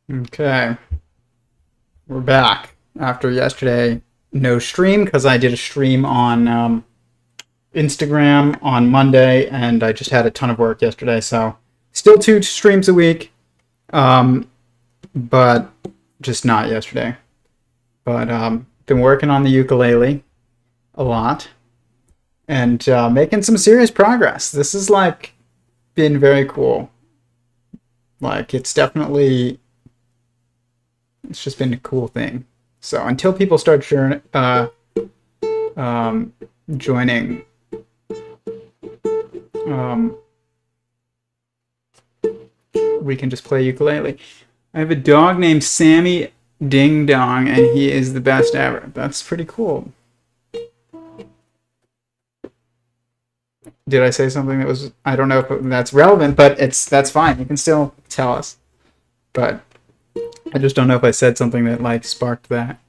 Okay, we're back after yesterday. No stream because I did a stream on Instagram on Monday, and I just had a ton of work yesterday. So still 2 streams a week, um, but just not yesterday. But been working on the ukulele a lot and making some serious progress. This has been very cool. It's just been a cool thing. So until people start um, joining, um, we can just play ukulele. I have a dog named Sammy Ding Dong, and he is the best ever. That's pretty cool. Did I say something that was? I don't know if that's relevant, but that's fine. You can still tell us. But I just don't know if I said something that sparked that.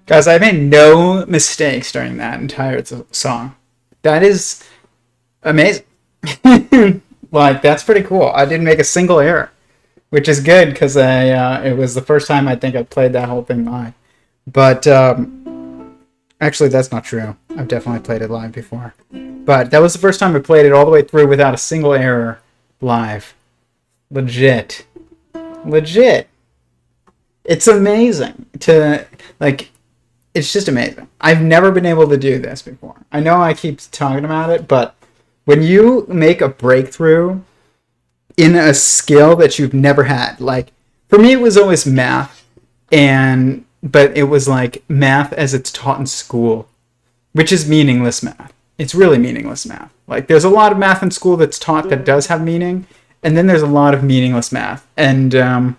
Guys, I made no mistakes during that entire song. That is amazing. That's pretty cool. I didn't make a single error, which is good because it was the first time I think I played that whole thing live. But actually, that's not true. I've definitely played it live before. But that was the first time I played it all the way through without a single error live. Legit. It's amazing it's just amazing. I've never been able to do this before. I know I keep talking about it, but when you make a breakthrough in a skill that you've never had, for me it was always math, but it was math as it's taught in school, which is meaningless math. It's really meaningless math. There's a lot of math in school that's taught that does have meaning, and then there's a lot of meaningless math. And I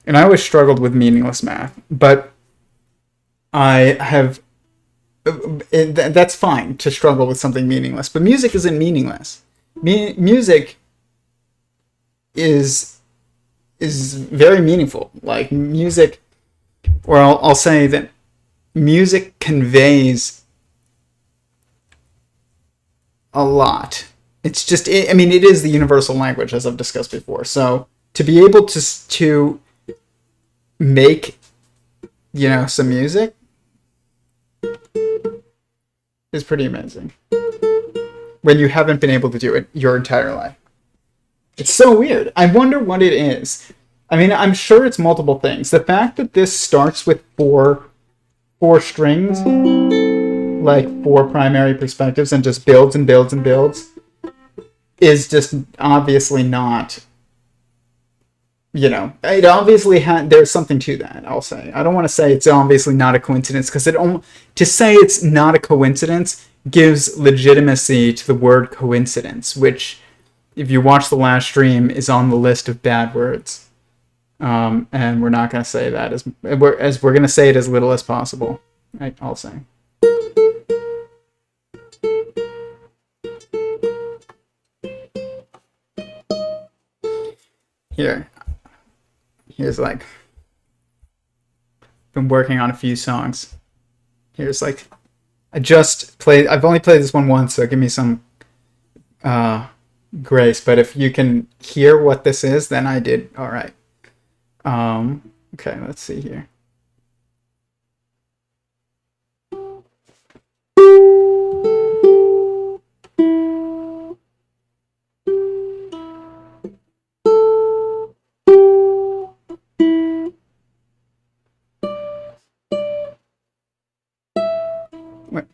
always struggled with meaningless math, but I have. That's fine to struggle with something meaningless, but music isn't meaningless. Music is very meaningful. Music, or I'll say that music conveys a lot. It's just, it is the universal language, as I've discussed before. So to be able to make, some music is pretty amazing when you haven't been able to do it your entire life. It's so weird. I wonder what it is. I'm sure it's multiple things. The fact that this starts with four strings, 4 primary perspectives, and just builds and builds and builds, is just obviously not, it obviously there's something to that, I'll say. I don't want to say it's obviously not a coincidence, because to say it's not a coincidence gives legitimacy to the word coincidence, which, if you watch the last stream, is on the list of bad words. And we're not going to say that, we're going to say it as little as possible, I'll say. Here's been working on a few songs. Here's I've only played this one once, so give me some grace, but if you can hear what this is, then I did all right. Okay, let's see here. Wait.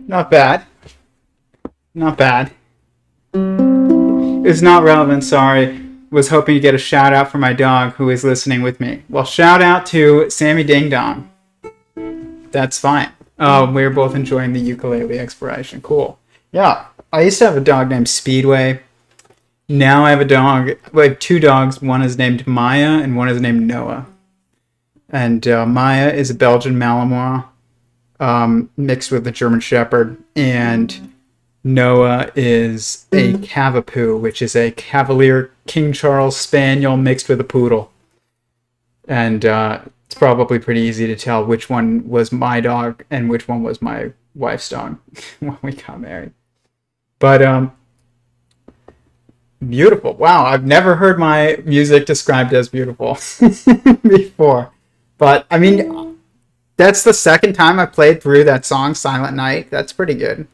Not bad. Not bad. It's not relevant, sorry. Was hoping to get a shout out for my dog who is listening with me. Well, shout out to Sammy Ding Dong. That's fine. We're both enjoying the ukulele exploration. Cool. Yeah. I used to have a dog named Speedway. Now I have a dog. I have two dogs. One is named Maya and one is named Noah. And Maya is a Belgian Malinois mixed with a German Shepherd. And Noah is a Cavapoo, which is a Cavalier King Charles Spaniel mixed with a Poodle. And it's probably pretty easy to tell which one was my dog and which one was my wife's dog when we got married. But beautiful. Wow, I've never heard my music described as beautiful before. But I mean, that's the second time I played through that song, Silent Night. That's pretty good.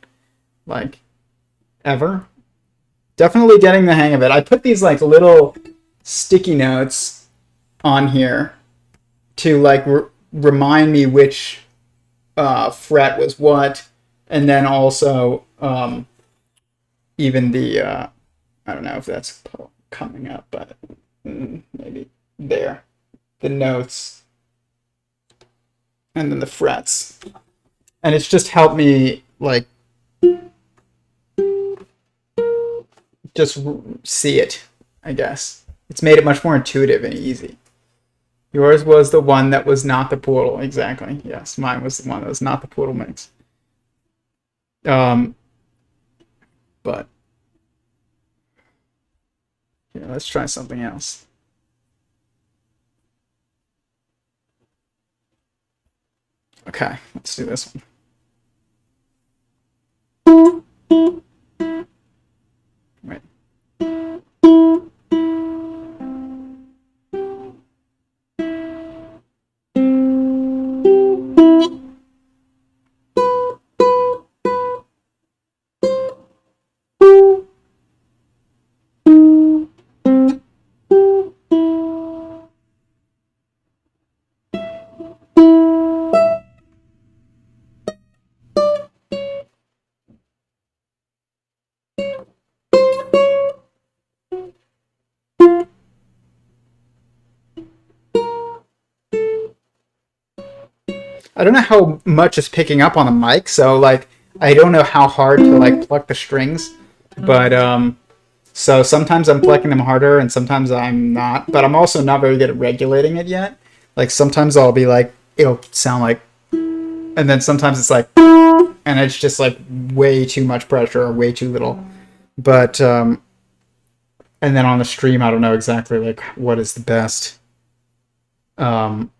Like, ever. Definitely getting the hang of it. I put these like little sticky notes on here to like remind me which fret was what, and then also even the I don't know if that's coming up, but maybe there, the notes, and then the frets, and it's just helped me like just see it. I guess it's made it much more intuitive and easy. Yours was the one that was not the poodle, exactly. Yes, mine was the one that was not the poodle mix. Um, but yeah, let's try something else. Okay, let's do this one. Right. I don't know how much is picking up on the mic, so like I don't know how hard to like pluck the strings, but so sometimes I'm plucking them harder and sometimes I'm not, but I'm also not very good at regulating it yet. Like sometimes I'll be like it'll sound like, and then sometimes it's like, and it's just like way too much pressure or way too little. But and then on the stream I don't know exactly like what is the best. Um,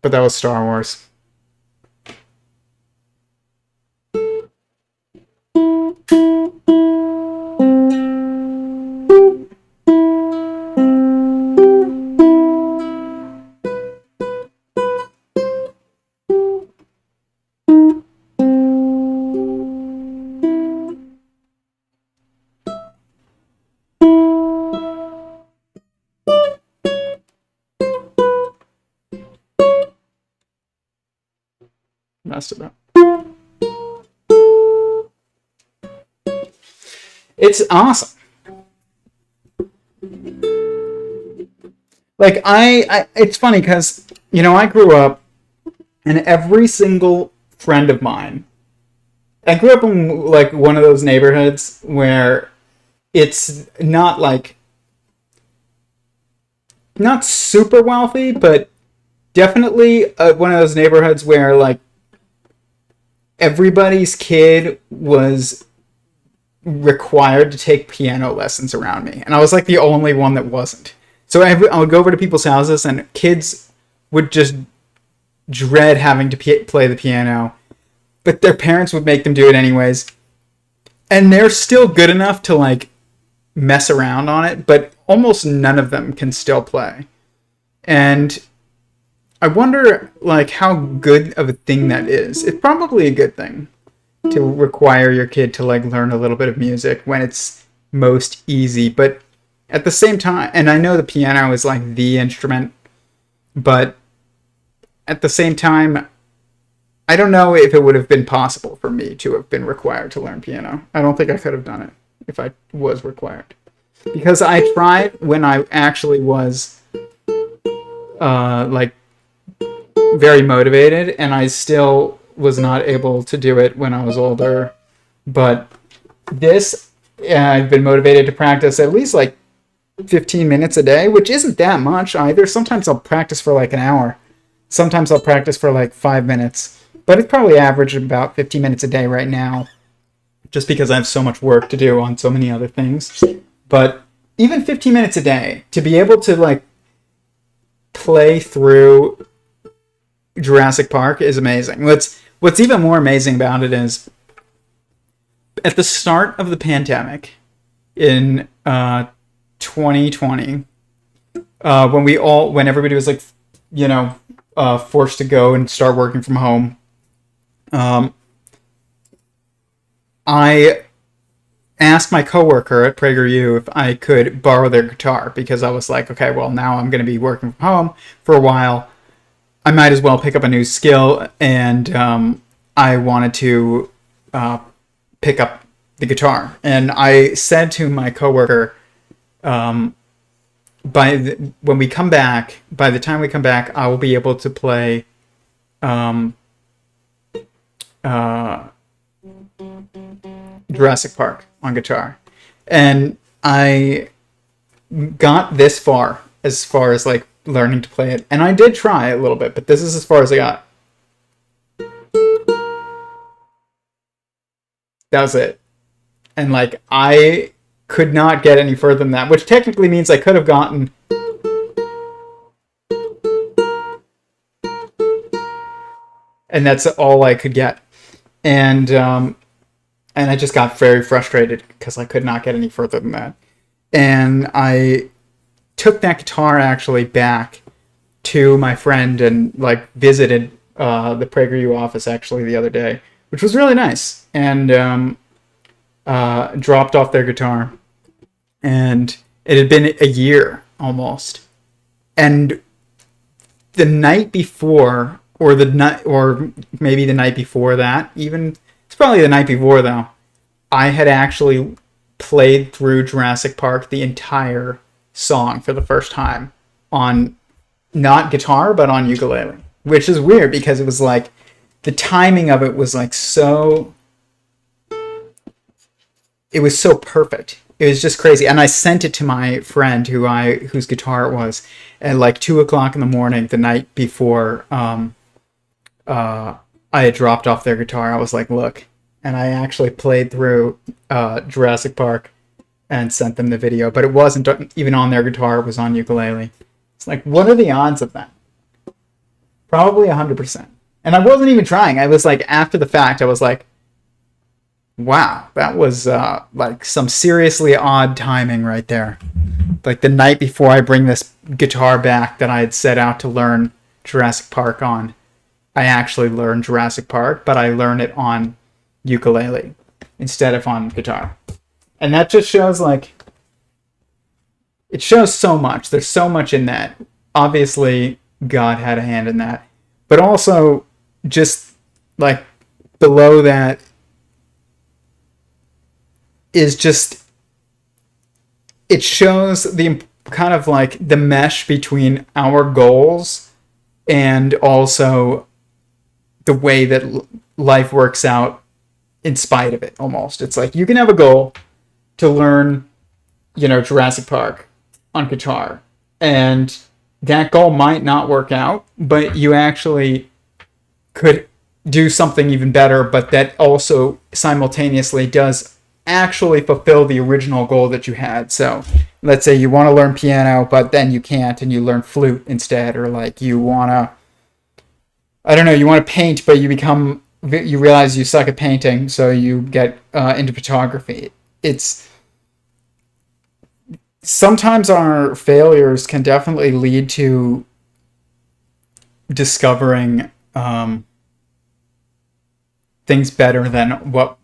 but that was Star Wars. messed it up. It's awesome. Like, it's funny because, you know, I grew up, and every single friend of mine, I grew up in, like, one of those neighborhoods where it's not, like, not super wealthy, but definitely one of those neighborhoods where, like, everybody's kid was required to take piano lessons around me. And I was, like, the only one that wasn't. So I would go over to people's houses, and kids would just dread having to play the piano. But their parents would make them do it anyways. And they're still good enough to, like, mess around on it, but almost none of them can still play. And I wonder, like, how good of a thing that is. It's probably a good thing to require your kid to, like, learn a little bit of music when it's most easy. But at the same time, and I know the piano is, like, the instrument, but at the same time, I don't know if it would have been possible for me to have been required to learn piano. I don't think I could have done it if I was required. Because I tried when I actually was, like, very motivated, and I still was not able to do it when I was older. But this, I've been motivated to practice at least, like, 15 minutes a day, which isn't that much either. Sometimes I'll practice for, like, an hour. Sometimes I'll practice for, like, 5 minutes. But it's probably average about 15 minutes a day right now, just because I have so much work to do on so many other things. But even 15 minutes a day, to be able to, like, play through Jurassic Park is amazing. What's even more amazing about it is, at the start of the pandemic in 2020, when everybody was, like, you know, forced to go and start working from home, I asked my coworker at PragerU if I could borrow their guitar, because I was like, okay, well, now I'm going to be working from home for a while. I might as well pick up a new skill, and I wanted to pick up the guitar. And I said to my coworker, when we come back, by the time we come back, I will be able to play Jurassic Park on guitar. And I got this far as like learning to play it, and I did try a little bit, but this is as far as I got. That was it. And, like, I could not get any further than that, which technically means I could have gotten and that's all I could get. And I just got very frustrated because I could not get any further than that. And I took that guitar actually back to my friend and, like, visited the PragerU office actually the other day, which was really nice. And dropped off their guitar. And it had been a year almost. And the night before, or maybe the night before that, even, it's probably the night before though, I had actually played through Jurassic Park, the entire song, for the first time on not guitar but on ukulele, which is weird because it was like the timing of it was like it was so perfect. It was just crazy. And I sent it to my friend whose guitar it was at like 2:00 in the morning the night before I had dropped off their guitar. I was like, look, and I actually played through Jurassic Park and sent them the video, but it wasn't even on their guitar, it was on ukulele. It's like, what are the odds of that? Probably 100%. And I wasn't even trying. I was like, after the fact, I was like, wow, that was like some seriously odd timing right there. Like the night before I bring this guitar back that I had set out to learn Jurassic Park on, I actually learned Jurassic Park, but I learned it on ukulele instead of on guitar. And that just shows, like, it shows so much. There's so much in that. Obviously, God had a hand in that. But also, just like below that is just, it shows the kind of like the mesh between our goals and also the way that life works out in spite of it. Almost, it's like you can have a goal to learn, Jurassic Park on guitar, and that goal might not work out, but you actually could do something even better, but that also simultaneously does actually fulfill the original goal that you had. So let's say you want to learn piano, but then you can't, and you learn flute instead, or like you want to, I don't know, you want to paint, but you realize you suck at painting, so you get into photography. It's sometimes our failures can definitely lead to discovering things better than what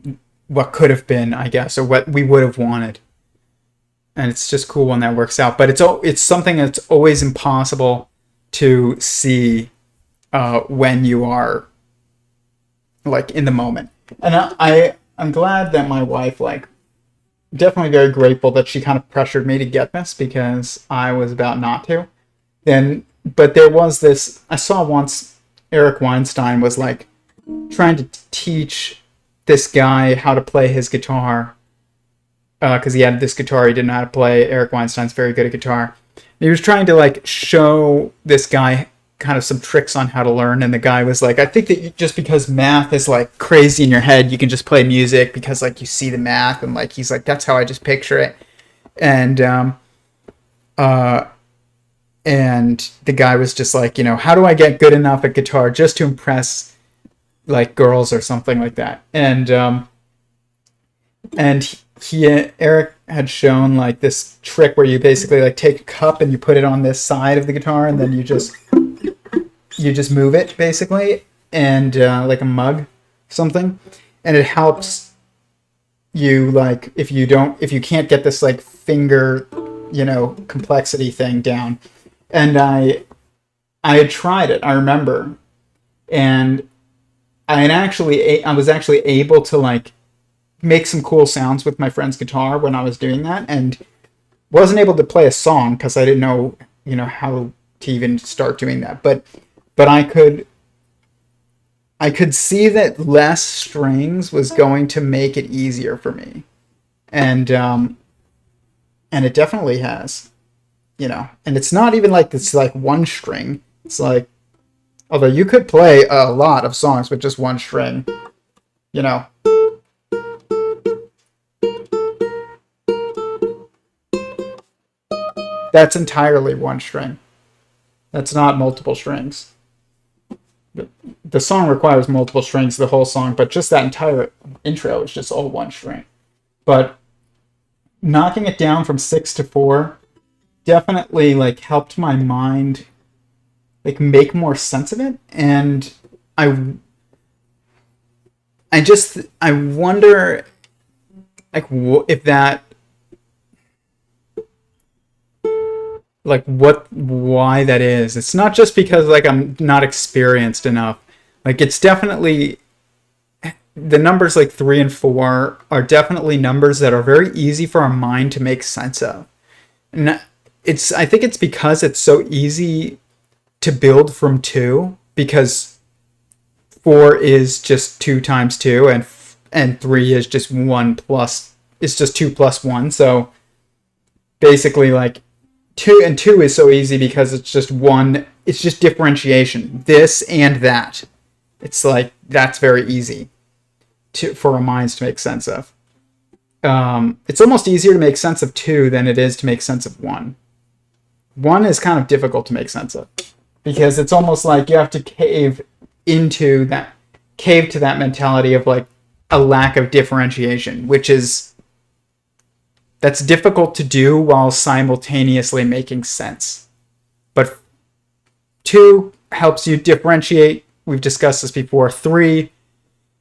could have been, I guess, or what we would have wanted. And it's just cool when that works out. But it's something that's always impossible to see when you are like in the moment. And I'm glad that my wife, like, definitely very grateful that she kind of pressured me to get this, because I was about not to. But there was this, I saw once Eric Weinstein was like trying to teach this guy how to play his guitar, because he had this guitar he didn't know how to play. Eric Weinstein's very good at guitar. And he was trying to like show this guy kind of some tricks on how to learn, and the guy was like, I think that just because math is like crazy in your head, you can just play music because like you see the math, and like he's like, that's how I just picture it. And the guy was just like, how do I get good enough at guitar just to impress like girls or something like that? And Eric had shown like this trick where you basically like take a cup and you put it on this side of the guitar, and then you just move it basically, and like a mug something, and it helps you, like, if you can't get this like finger complexity thing down. And I had tried it, I remember, and I was actually able to like make some cool sounds with my friend's guitar when I was doing that, and wasn't able to play a song because I didn't know how to even start doing that. But I could see that less strings was going to make it easier for me, and it definitely has, and it's not even like it's like one string. It's like, although you could play a lot of songs with just one string, that's entirely one string. That's not multiple strings. The song requires multiple strings, the whole song, but just that entire intro is just all one string. But knocking it down from 6 to 4 definitely like helped my mind like make more sense of it. And I wonder like if that, like why that is. It's not just because like I'm not experienced enough. Like it's definitely, the numbers like 3 and 4 are definitely numbers that are very easy for our mind to make sense of. And I think it's because it's so easy to build from 2, because 4 is just 2 times 2, and 3 is just 1 plus, it's just 2 plus 1. So basically like 2 and 2 is so easy because it's just one, it's just differentiation, this and that. It's like, that's very easy for our minds to make sense of. It's almost easier to make sense of 2 than it is to make sense of 1. 1 is kind of difficult to make sense of, because it's almost like you have to cave to that mentality of like a lack of differentiation, that's difficult to do while simultaneously making sense. But 2 helps you differentiate. We've discussed this before. 3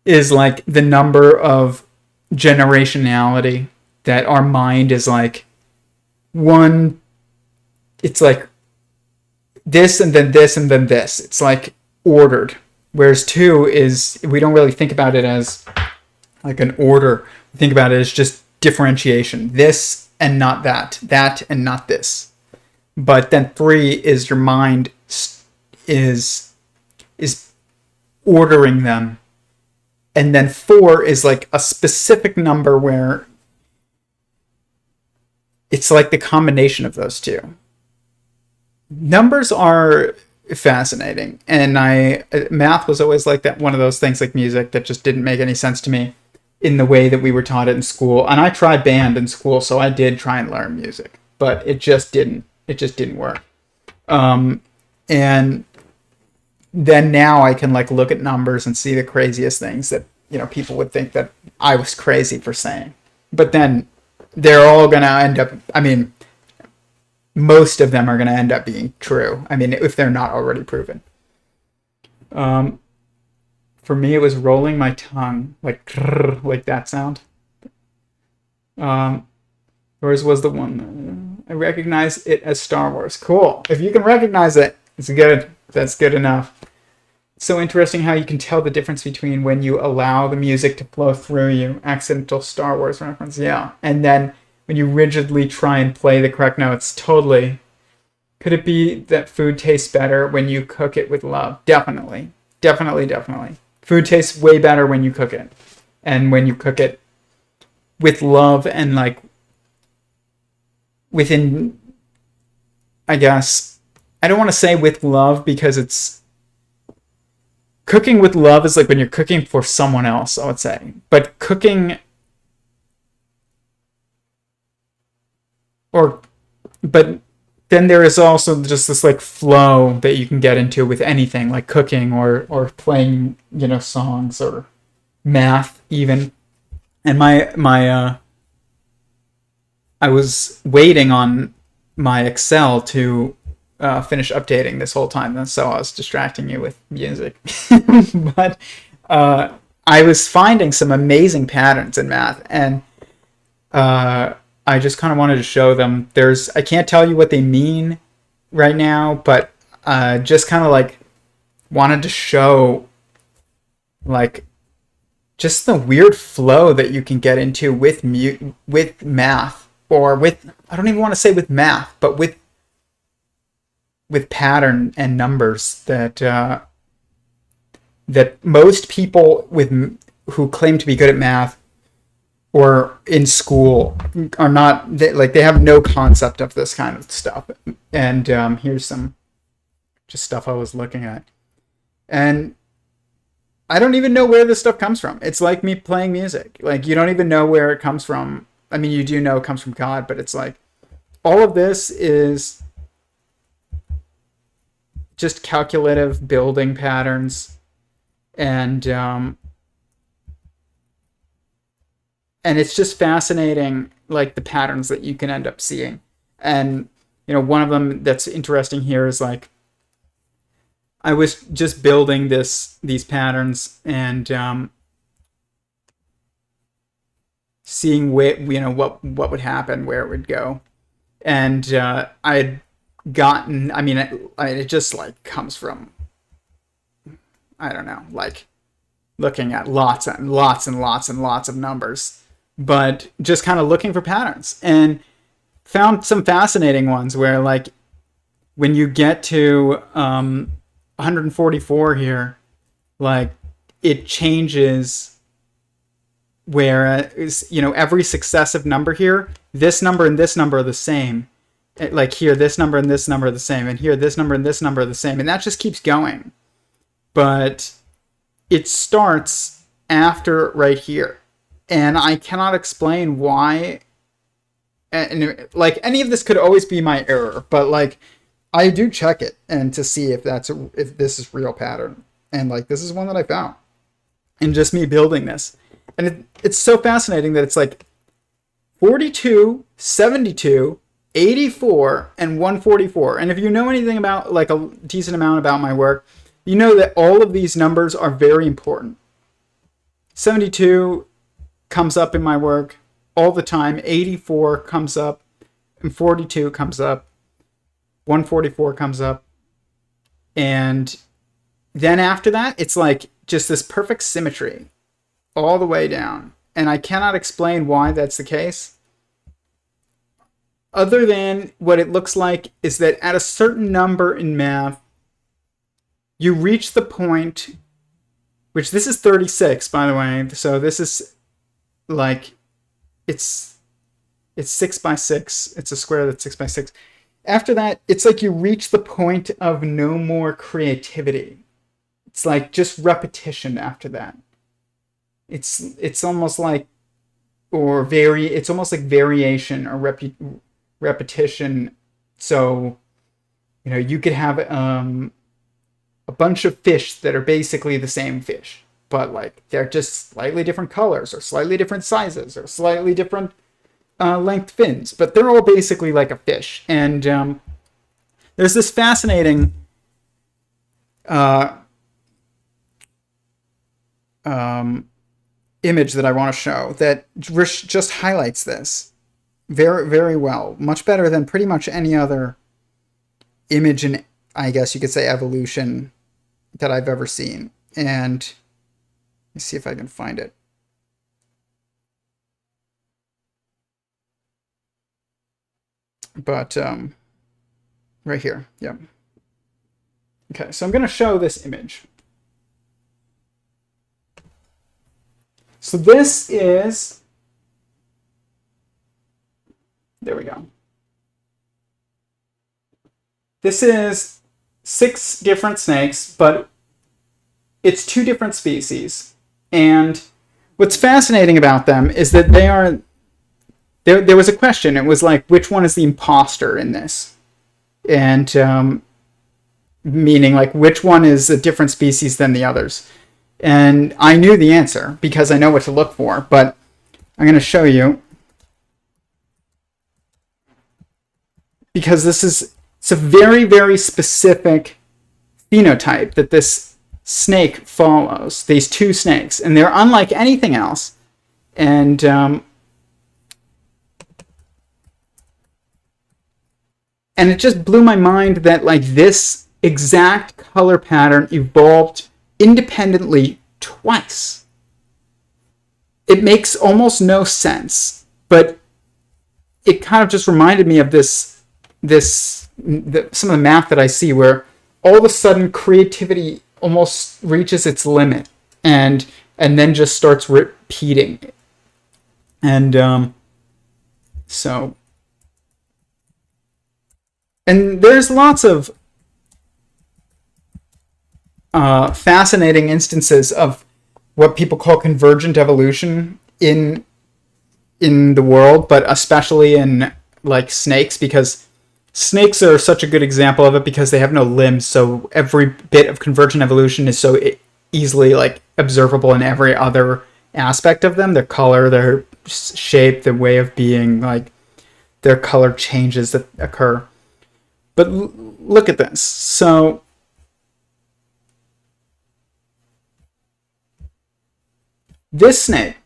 is like the number of generationality that our mind is like, 1, it's like this and then this and then this. It's like ordered. Whereas 2 is, we don't really think about it as like an order. We think about it as just differentiation. This and not that. That and not this. But then 3 is your mind is ordering them. And then 4 is like a specific number where it's like the combination of those two. Numbers are fascinating, and math was always like that, one of those things like music that just didn't make any sense to me in the way that we were taught it in school. And I tried band in school, so I did try and learn music, but it just didn't work. And then now I can like look at numbers and see the craziest things that, you know, people would think that I was crazy for saying. But then they're all going to end up, I mean, most of them are going to end up being true. I mean, if they're not already proven. For me, it was rolling my tongue, like that sound. Yours was the one. I recognize it as Star Wars. Cool. If you can recognize it, it's good. That's good enough. So interesting how you can tell the difference between when you allow the music to flow through you. Accidental Star Wars reference, yeah. And then when you rigidly try and play the correct notes, totally. Could it be that food tastes better when you cook it with love? Definitely. Definitely. Food tastes way better when you cook it. And when you cook it with love and like within, I guess, I don't want to say with love because it's, cooking with love is like when you're cooking for someone else, I would say. But cooking, but then there is also just this like flow that you can get into with anything, like cooking or playing, you know, songs or math even. And I was waiting on my Excel to finish updating this whole time, so I was distracting you with music. But I was finding some amazing patterns in math, and I just kind of wanted to show them. I can't tell you what they mean right now, but just kind of like wanted to show like just the weird flow that you can get into with math, or with, I don't even want to say with math, but with pattern and numbers that most people who claim to be good at math or in school are not. They have no concept of this kind of stuff. And here's some just stuff I was looking at, and I don't even know where this stuff comes from. It's like me playing music. Like, you don't even know where it comes from. I mean, you do know it comes from God, but it's like all of this is just calculative building patterns, and it's just fascinating, like the patterns that you can end up seeing. And you know, one of them that's interesting here is like I was just building these patterns and seeing what would happen, where it would go, and I had gotten, I mean, it just like comes from, I don't know, like looking at lots and lots of numbers, but just kind of looking for patterns, and found some fascinating ones where like when you get to 144 here, like it changes where, you know, every successive number here, this number and this number are the same. Like here, this number and this number are the same, and here, this number and this number are the same, and that just keeps going. But it starts after right here, and I cannot explain why. And like any of this could always be my error, but like I do check it and to see if this is real pattern, and like this is one that I found, and just me building this, and it's so fascinating that it's like 42, 72. 84 and 144. And if you know anything about, like, a decent amount about my work, you know that all of these numbers are very important. 72 comes up in my work all the time. 84 comes up, and 42 comes up. 144 comes up. And then after that, it's like just this perfect symmetry all the way down. And I cannot explain why that's the case, other than what it looks like is that at a certain number in math, you reach the point, which this is 36, by the way. So this is like, it's 6 by 6. It's a square that's 6 by 6. After that, it's like you reach the point of no more creativity. It's like just repetition after that. It's almost like, it's almost like variation or repetition. So, you could have a bunch of fish that are basically the same fish, but like they're just slightly different colors or slightly different sizes or slightly different length fins, but they're all basically like a fish. And there's this fascinating image that I want to show that just highlights this very, very well, much better than pretty much any other image in, I guess you could say, evolution that I've ever seen. And let's see if I can find it. But right here, yep. Okay, so I'm going to show this image. So this is, there we go. This is 6 different snakes, but it's 2 different species. And what's fascinating about them is that they are, there was a question. It was like, which one is the imposter in this? And meaning like, which one is a different species than the others? And I knew the answer because I know what to look for, but I'm going to show you. Because it's a very, very specific phenotype that this snake follows, these 2 snakes, and they're unlike anything else. And it just blew my mind that like this exact color pattern evolved independently twice. It makes almost no sense, but it kind of just reminded me of some of the math that I see where all of a sudden creativity almost reaches its limit and then just starts repeating. And so, and there's lots of fascinating instances of what people call convergent evolution in the world, but especially in like snakes, because snakes are such a good example of it because they have no limbs. So every bit of convergent evolution is so easily like observable in every other aspect of them. Their color, their shape, their way of being, like their color changes that occur. But look at this. So this snake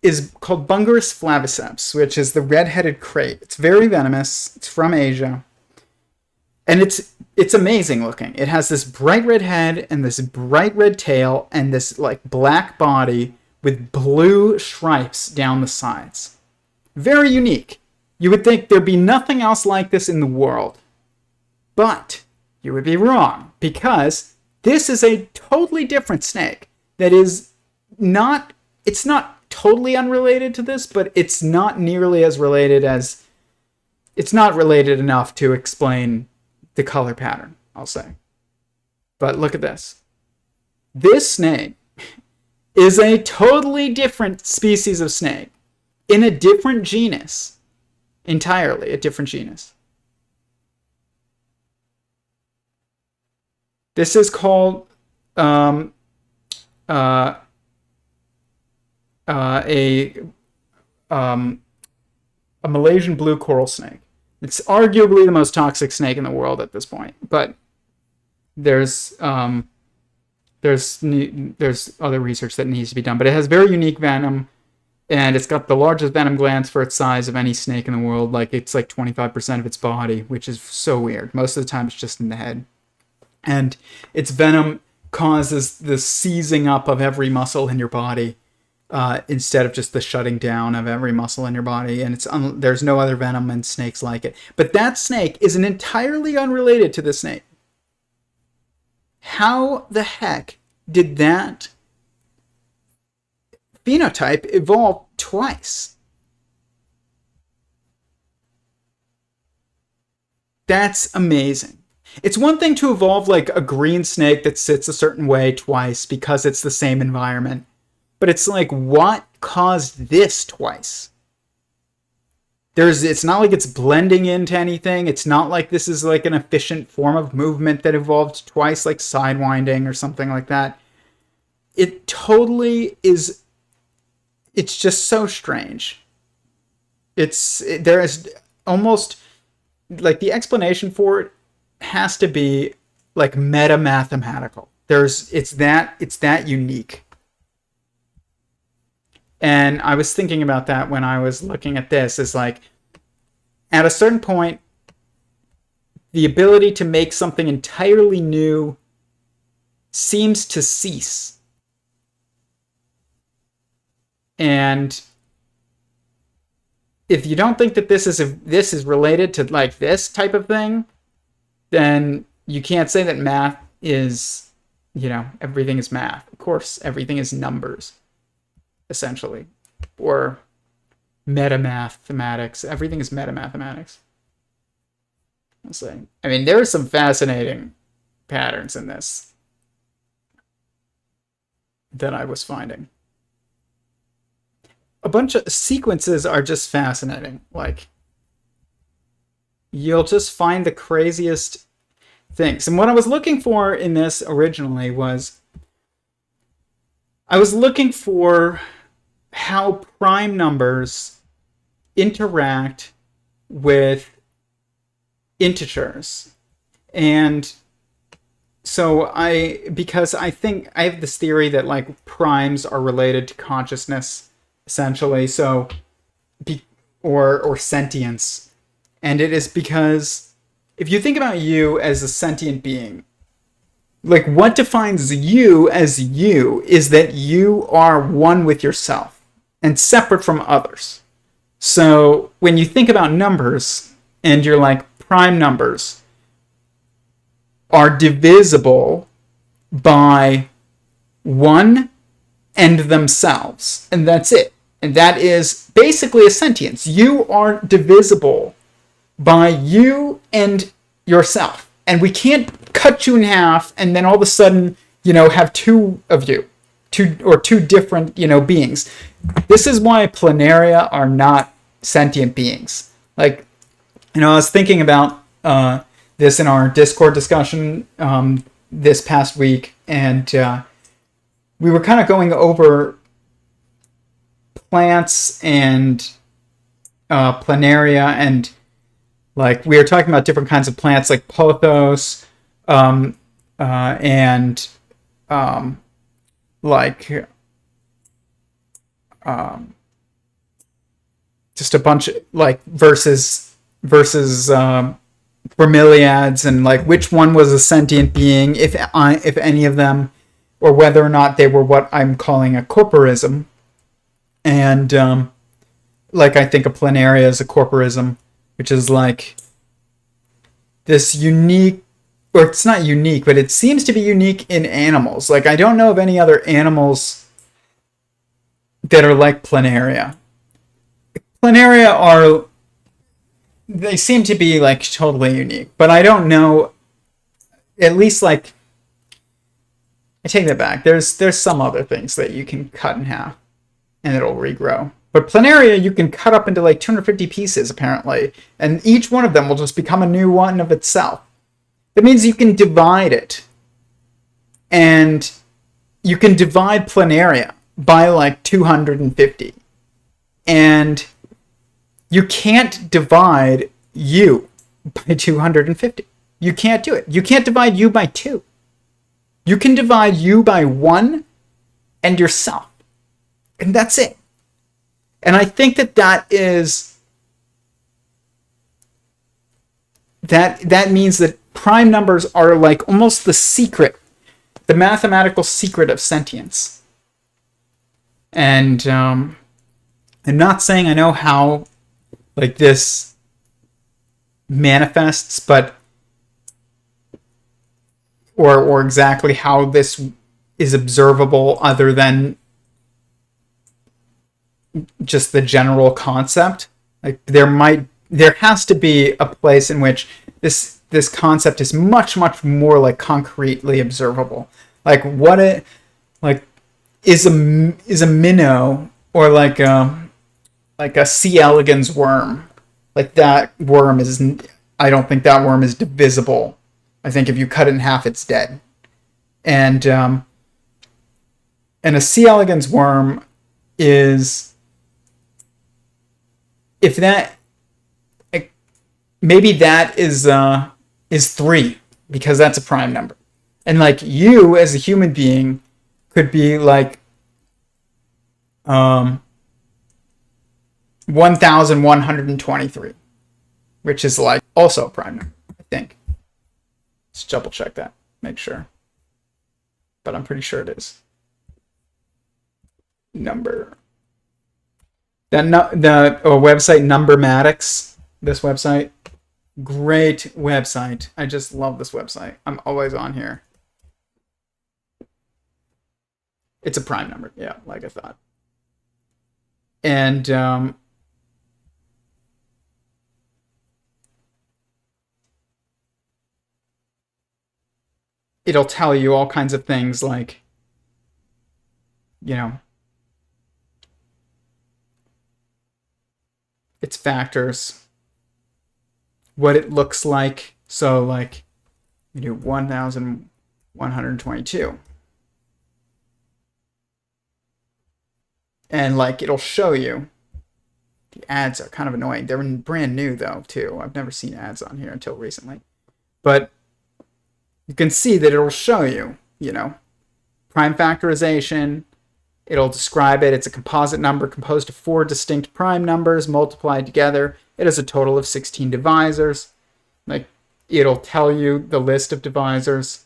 is called Bungarus flaviceps, which is the red-headed crate. It's very venomous. It's from Asia. And it's amazing looking. It has this bright red head and this bright red tail and this like black body with blue stripes down the sides. Very unique. You would think there'd be nothing else like this in the world. But you would be wrong, because this is a totally different snake that is not, it's not totally unrelated to this, but it's not nearly as related as, it's not related enough to explain the color pattern, I'll say. But look at this. This snake is a totally different species of snake in a different genus. Entirely a different genus. This is called a Malaysian blue coral snake. It's arguably the most toxic snake in the world at this point, but there's other research that needs to be done. But it has very unique venom. And it's got the largest venom glands for its size of any snake in the world. Like, it's like 25% of its body, which is so weird. Most of the time, it's just in the head. And its venom causes the seizing up of every muscle in your body, instead of just the shutting down of every muscle in your body. And there's no other venom in snakes like it. But that snake is entirely unrelated to the snake. How the heck did that phenotype evolve twice? That's amazing. It's one thing to evolve like a green snake that sits a certain way twice because it's the same environment. But it's like, what caused this twice? It's not like it's blending into anything. It's not like this is like an efficient form of movement that evolved twice, like sidewinding or something like that. It totally is. It's just so strange. There is almost like the explanation for it has to be like meta mathematical. It's that unique. And I was thinking about that when I was looking at this, is like, at a certain point, the ability to make something entirely new seems to cease. And if you don't think that this is related to like this type of thing, then you can't say that math is, everything is math. Of course, everything is numbers, essentially, or metamathematics. Everything is metamathematics. I mean, there are some fascinating patterns in this that I was finding. A bunch of sequences are just fascinating. Like, you'll just find the craziest things. And what I was looking for in this originally was, I was looking for how prime numbers interact with integers. And so because I think I have this theory that like primes are related to consciousness, essentially, so or sentience. And it is because if you think about you as a sentient being, like, what defines you as you is that you are one with yourself and separate from others. So when you think about numbers and you're like, prime numbers are divisible by 1 and themselves, and that's it. And that is basically a sentience. You are divisible by you and yourself. And we can't cut you in half and then all of a sudden, have two of you. Two different, beings. This is why planaria are not sentient beings. Like, I was thinking about this in our Discord discussion this past week, and we were kind of going over plants and planaria, and like we were talking about different kinds of plants like pothos, and just a bunch of like versus bromeliads, and like which one was a sentient being, if any of them, or whether or not they were what I'm calling a corporism. And like I think a planaria is a corporism, which is like this unique, or it's not unique, but it seems to be unique in animals. Like, I don't know of any other animals that are like planaria. Planaria they seem to be like totally unique, but I don't know, at least like, I take that back. There's some other things that you can cut in half and it'll regrow. But planaria you can cut up into like 250 pieces apparently, and each one of them will just become a new one of itself. That means you can divide it. And you can divide planaria by like 250. And you can't divide you by 250. You can't do it. You can't divide you by 2. You can divide you by 1 and yourself. And that's it. And I think that means that prime numbers are like almost the secret, the mathematical secret of sentience. And I'm not saying I know how like this manifests, but or exactly how this is observable other than just the general concept. Like there has to be a place in which this concept is much more like concretely observable. Like what it like is a minnow or like a C. elegans worm. Like that worm is, I don't think that worm is divisible. I think if you cut it in half, it's dead. And a C. elegans worm is, if that, maybe that is 3 because that's a prime number. And like you as a human being could be like 1123, which is like also a prime number, I think. Let's double check that, make sure. But I'm pretty sure it is. Number. The website Numbermatics, this website, great website. I just love this website. I'm always on here. It's a prime number, yeah, like I thought. And it'll tell you all kinds of things like, you know, its factors, what it looks like. So like you do 1122. And like it'll show you. The ads are kind of annoying. They're brand new though too. I've never seen ads on here until recently. But you can see that it'll show you, you know, prime factorization. It'll describe it. It's a composite number composed of 4 distinct prime numbers multiplied together. It has a total of 16 divisors. Like, it'll tell you the list of divisors.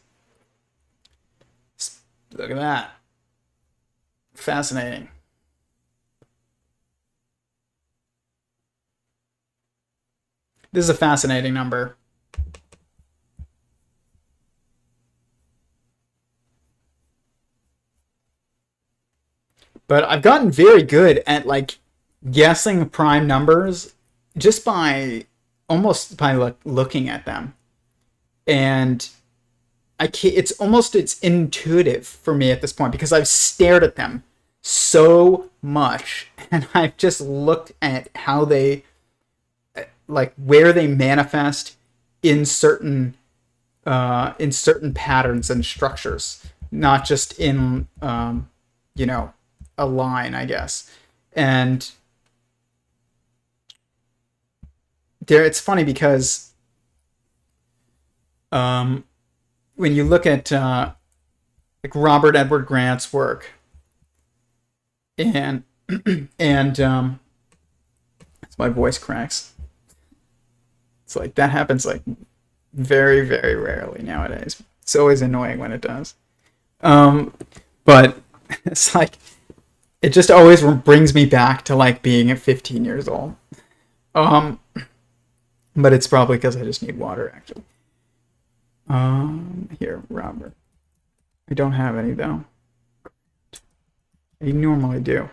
Look at that. Fascinating. This is a fascinating number. But I've gotten very good at like guessing prime numbers just by almost by looking at them. And it's intuitive for me at this point because I've stared at them so much and I've just looked at how they, like where they manifest in certain patterns and structures, not just in you know, a line, I guess. And it's funny because when you look at like Robert Edward Grant's work, and as my voice cracks, it's like that happens like very rarely nowadays. It's always annoying when it does. But it's like it just always brings me back to like being at 15 years old. But it's probably because I just need water, actually. Here, Robert. I don't have any, though. I normally do.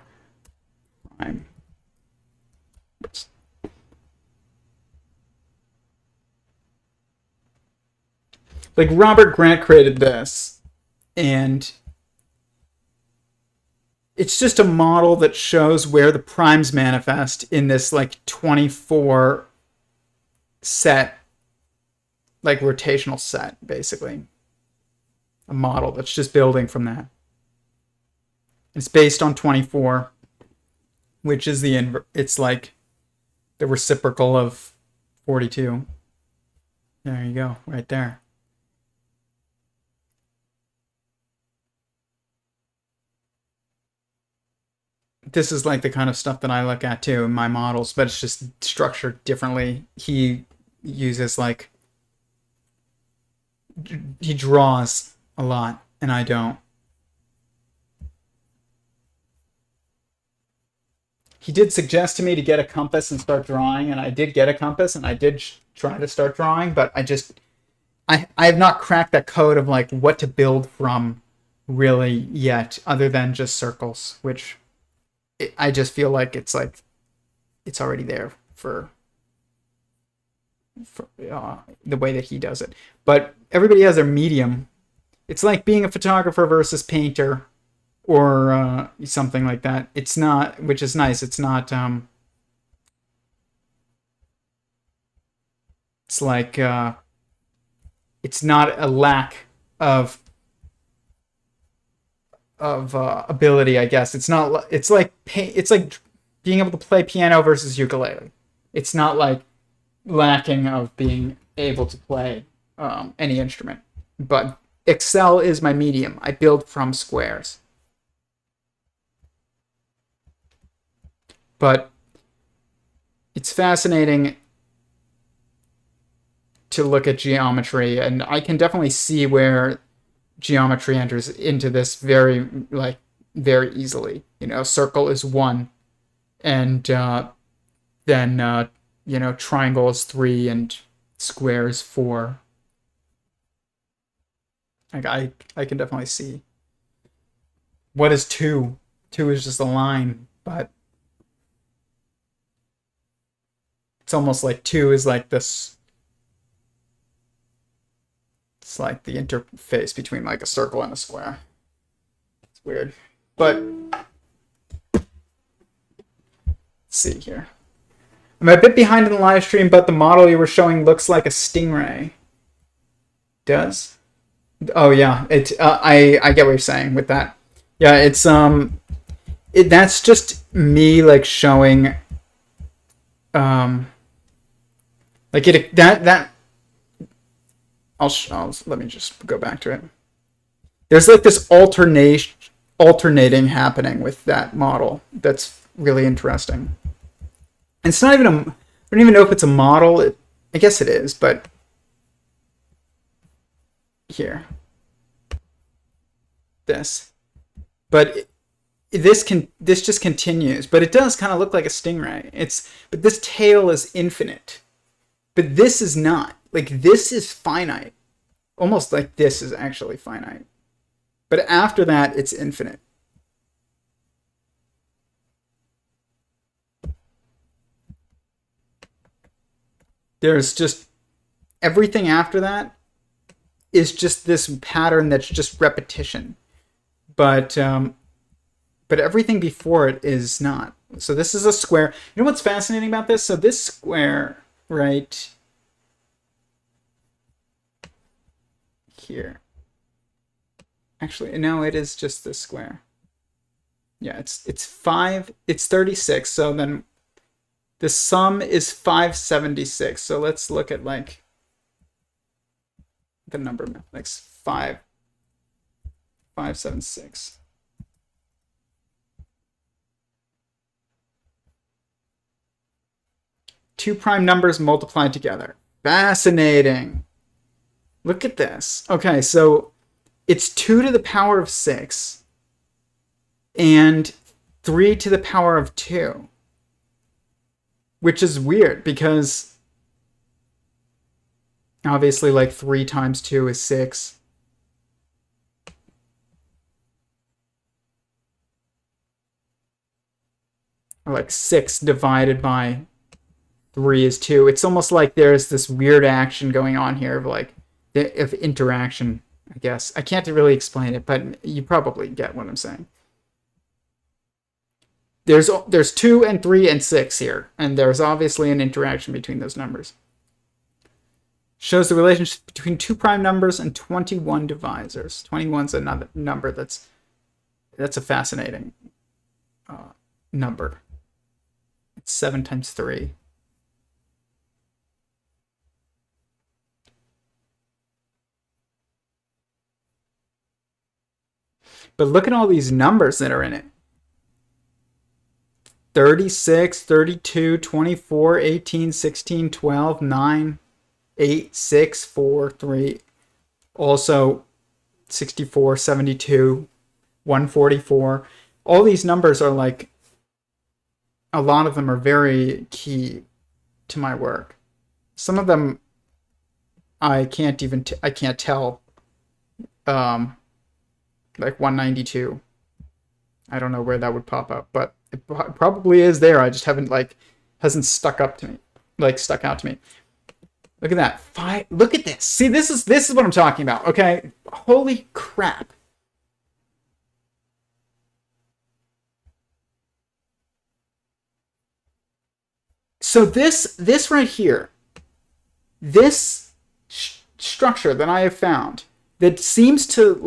Fine. Like, Robert Grant created this, and it's just a model that shows where the primes manifest in this, like, 24 set, like rotational set, basically. A model that's just building from that. It's based on 24, which is it's like the reciprocal of 42. There you go, right there. this is like the kind of stuff that I look at too in my models, but it's just structured differently. He uses like he draws a lot, and I don't. He did suggest to me to get a compass and start drawing, and I did get a compass and I did try to start drawing, but I have not cracked that code of like what to build from really yet, other than just circles, which I just feel like it's already there for the way that he does it. But everybody has their medium. It's like being a photographer versus painter, or something like that. It's not, which is nice. It's not. It's like it's not a lack of ability, I guess. It's not. It's like it's like being able to play piano versus ukulele. It's not like lacking of being able to play any instrument. But Excel is my medium. I build from squares. But it's fascinating to look at geometry, and I can definitely see where geometry enters into this very easily. Circle is 1, and then triangle is 3, and square is 4. Like I can definitely see. What is 2? 2 is just a line, but it's almost like 2 is like this. It's like the interface between like a circle and a square. It's weird. But let's see here. I'm a bit behind in the live stream, but the model you were showing looks like a stingray. Does? Oh yeah, I get what you're saying with that. Yeah, it's that's just me like showing like it that I'll let me just go back to it. There's like this alternating happening with that model that's really interesting. And it's not even I don't even know if it's a model. I guess it is, but here, this, but this just continues, but it does kind of look like a stingray. But this tail is infinite, but this is not. Like this is finite, almost like this is actually finite, but after that it's infinite. There's just everything after that is just this pattern that's just repetition, but everything before it is not. So this is a square. You know what's fascinating about this? So this square right here, actually no, it is just this square. Yeah, it's 36. So then the sum is 576. So let's look at like the number like 576. Two prime numbers multiplied together. Fascinating. Look at this. Okay, so it's 2 to the power of 6 and 3 to the power of 2, which is weird because obviously like 3 times 2 is 6. Or like 6 divided by 3 is 2. It's almost like there's this weird action going on here of like of interaction, I guess. I can't really explain it, but you probably get what I'm saying. There's 2 and 3 and 6 here, and there's obviously an interaction between those numbers. Shows the relationship between 2 prime numbers and 21 divisors. 21's another number that's a fascinating number. It's 7 times 3. But look at all these numbers that are in it. 36, 32, 24, 18, 16, 12, 9, 8, 6, 4, 3. Also 64, 72, 144. All these numbers are like, a lot of them are very key to my work. Some of them I can't even, I can't tell. Um, like 192. I don't know where that would pop up, but it probably is there. I just haven't hasn't stuck up to me, stuck out to me. Look at that. Look at this. See, this is what I'm talking about. Okay, holy crap. So this right here, this structure that I have found that seems to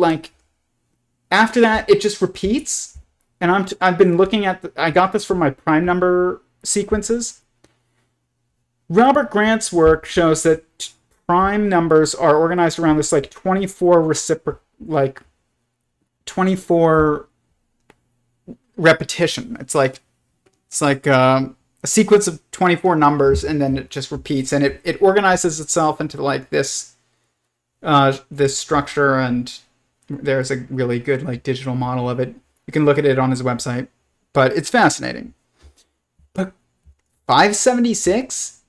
after that it just repeats, and I've been looking at I got this from my prime number sequences. Robert Grant's work shows that prime numbers are organized around this 24 24 repetition. It's like a sequence of 24 numbers, and then it just repeats, and it organizes itself into this this structure, and there's a really good digital model of it. You can look at it on his website, but it's fascinating. But 576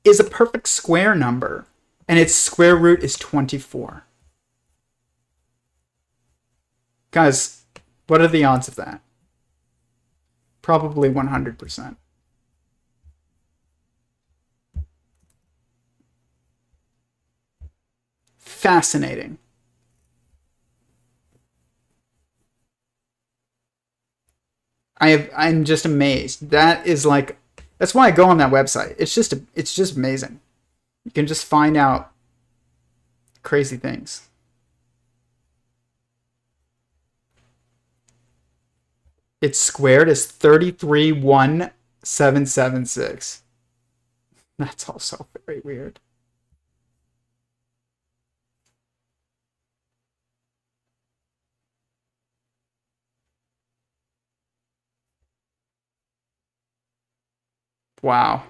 is a perfect square number, and its square root is 24. Guys, what are the odds of that? Probably 100%. Fascinating. I'm just amazed. That's why I go on that website. It's just amazing. You can just find out crazy things. It's squared as 33,1776. That's also very weird. Wow.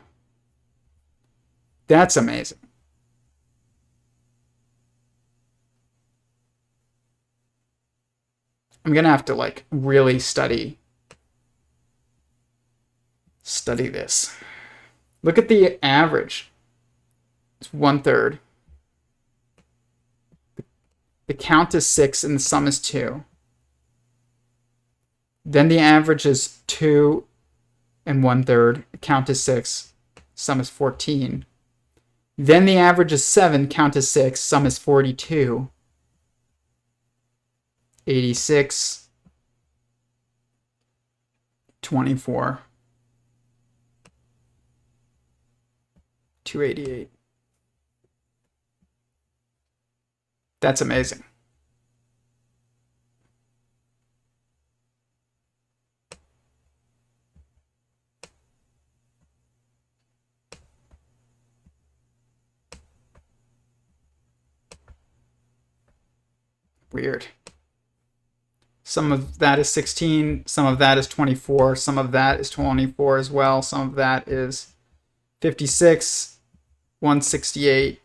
That's amazing. I'm gonna have to really study this. Look at the average. It's 1/3. The count is 6 and the sum is 2. Then the average is 2 and 1/3. The count is 6. Sum is 14. Then the average is 7. Count is 6. Sum is 42. 86. 24. 288. That's amazing. Weird. Some of that is 16, some of that is 24, some of that is 24 as well, some of that is 56, 168,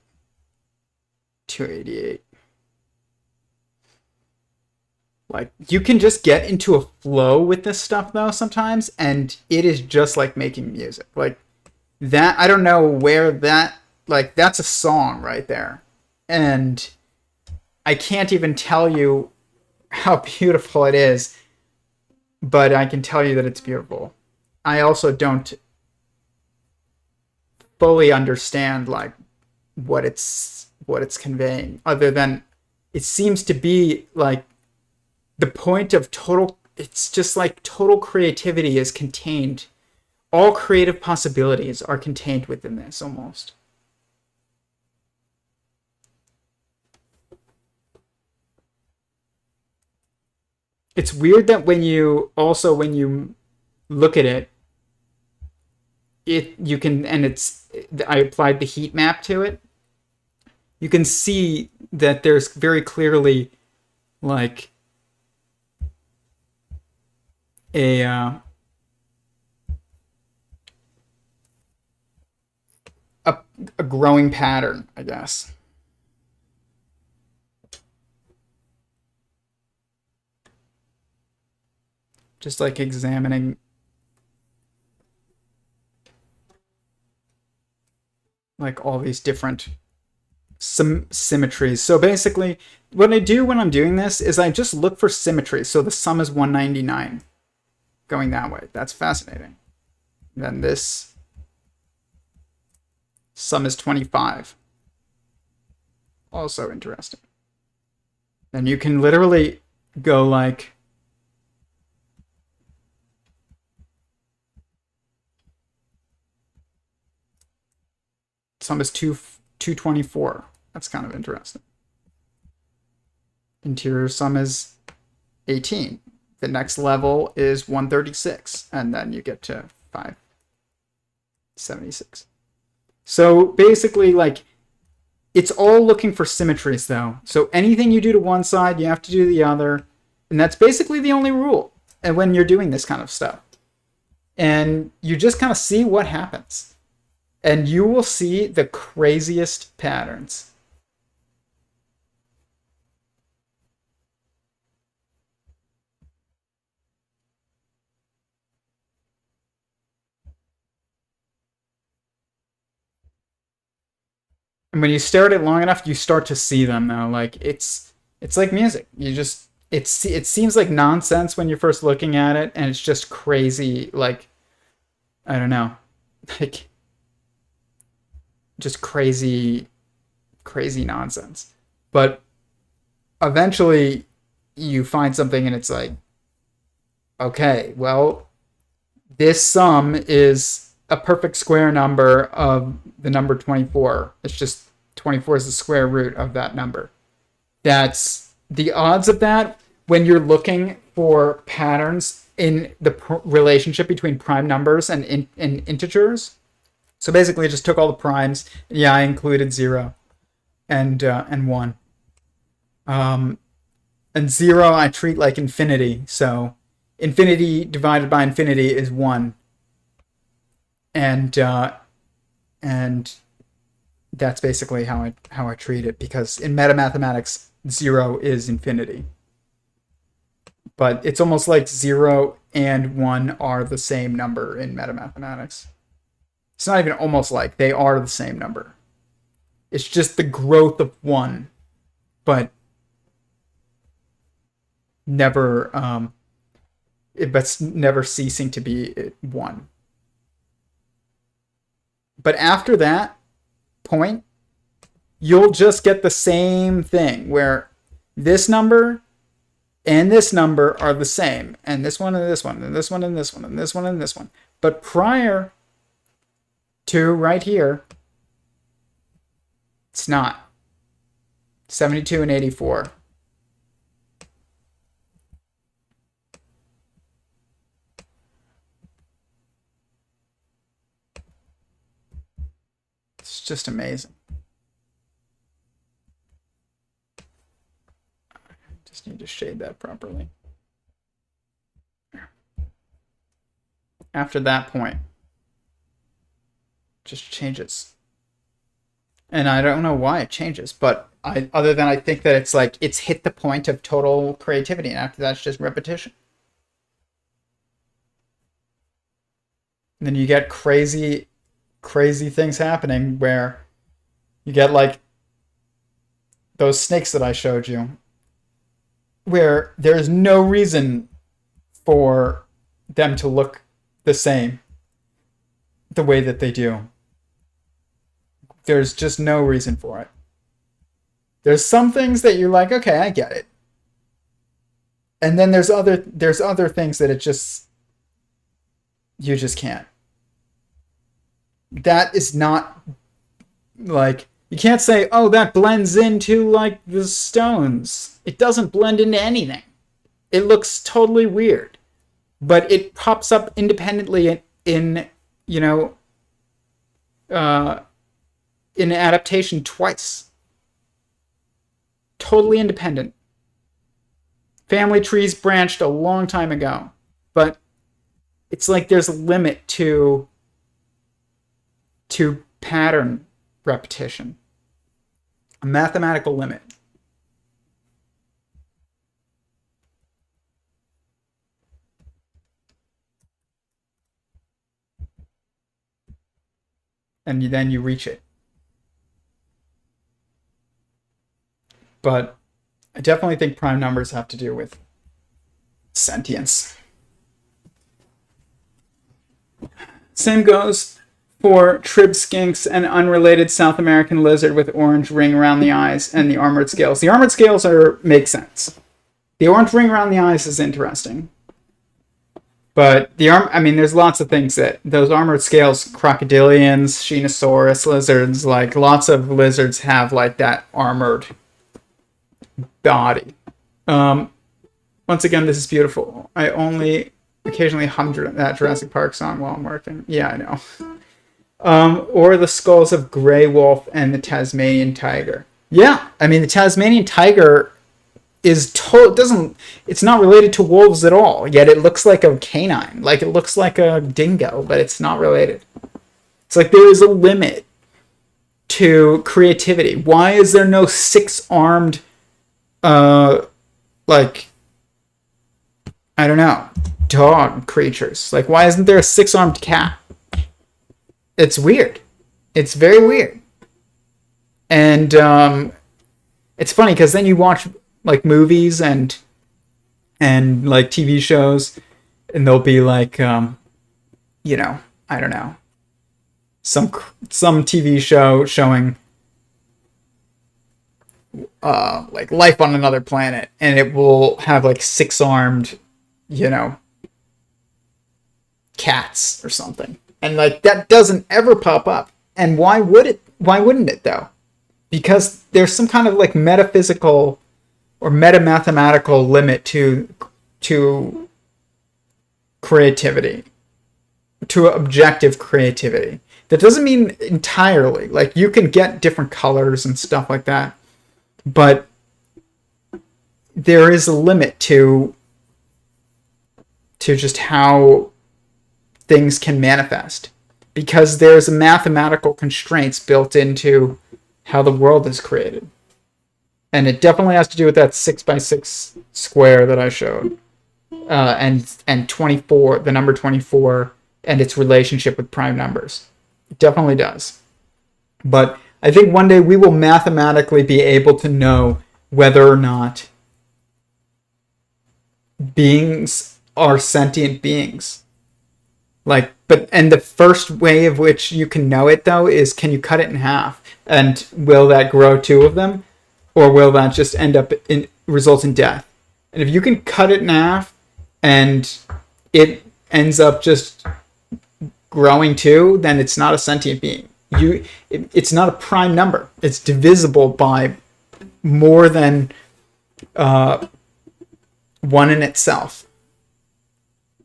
288. You can just get into a flow with this stuff though sometimes, and it is just like making music. That, I don't know where that, that's a song right there. And I can't even tell you how beautiful it is, but I can tell you that it's beautiful. I also don't fully understand what it's conveying, other than it seems to be the point of total, it's just total creativity is contained. All creative possibilities are contained within this almost. It's weird that when you look at it, you can, and I applied the heat map to it. You can see that there's very clearly a a, a growing pattern, I guess. Just like examining like all these different symmetries. So basically, what I do when I'm doing this is I just look for symmetry. So the sum is 199 going that way. That's fascinating. Then this sum is 25. Also interesting. And you can literally go like sum is 224. That's kind of interesting. Interior sum is 18. The next level is 136, and then you get to 576. So basically, like, it's all looking for symmetries, though. So anything you do to one side, you have to do the other, and that's basically the only rule. And when you're doing this kind of stuff, and you just kind of see what happens, and you will see the craziest patterns. And when you stare at it long enough, you start to see them though. Like it's like music. You just it seems like nonsense when you're first looking at it, and it's just crazy. Like I don't know, like just crazy nonsense. But eventually, you find something, and it's like, okay, well, this sum is a perfect square number of the number 24. It's just 24 is the square root of that number. That's the odds of that when you're looking for patterns in the relationship between prime numbers and integers. So basically, I just took all the primes. Yeah, I included 0 and 1. And 0 I treat like infinity. So infinity divided by infinity is 1. And that's basically how I treat it, because in metamathematics 0 is infinity. But it's almost like 0 and 1 are the same number in metamathematics. It's not even almost like, they are the same number. It's just the growth of 1, but never but never ceasing to be 1. But after that point, you'll just get the same thing where this number and this number are the same, and this one and this one and this one and this one and this one and this one. But prior to right here, it's not. 72 and 84. It's just amazing. Just need to shade that properly. After that point, just changes. And I don't know why it changes, but other than I think that it's like it's hit the point of total creativity, and after that it's just repetition. And then you get crazy things happening where you get like those snakes that I showed you, where there's no reason for them to look the same the way that they do. There's just no reason for it. There's some things that you're like, okay, I get it. And then there's other things that you just can't. That is not like, you can't say, oh, that blends into like the stones. It doesn't blend into anything. It looks totally weird. But it pops up independently in adaptation twice. Totally independent. Family trees branched a long time ago. But it's like there's a limit to pattern repetition, a mathematical limit. And then you reach it. But I definitely think prime numbers have to do with sentience. Same goes for trib skinks and unrelated South American lizard with orange ring around the eyes and the armored scales. The armored scales make sense. The orange ring around the eyes is interesting. But there's lots of things that those armored scales, crocodilians, Shenosaurus lizards, like lots of lizards have like that armored body. Once again, this is beautiful. I only occasionally hum that Jurassic Park song while I'm working. Yeah, I know. Or the skulls of Grey Wolf and the Tasmanian tiger. Yeah, I mean the Tasmanian tiger it's not related to wolves at all. Yet it looks like a canine, like it looks like a dingo, but it's not related. It's like there is a limit to creativity. Why is there no six-armed, like, I don't know, dog creatures? Like, why isn't there a six-armed cat? It's weird. It's very weird. And it's funny because then you watch like movies and like TV shows, and they'll be like, I don't know, some TV show showing like life on another planet, and it will have like six-armed, cats or something, and like that doesn't ever pop up. And why wouldn't it though? Because there's some kind of like metaphysical or meta-mathematical limit to creativity, to objective creativity. That doesn't mean entirely. Like, you can get different colors and stuff like that, but there is a limit to just how things can manifest, because there's mathematical constraints built into how the world is created. And it definitely has to do with that 6x6 square that I showed, and 24, the number 24, and its relationship with prime numbers. It definitely does. But I think one day we will mathematically be able to know whether or not beings are sentient beings. And the first way of which you can know it, though, is can you cut it in half? And will that grow two of them? Or will that just result in death? And if you can cut it in half and it ends up just growing two, then it's not a sentient being. It's not a prime number. It's divisible by more than one in itself.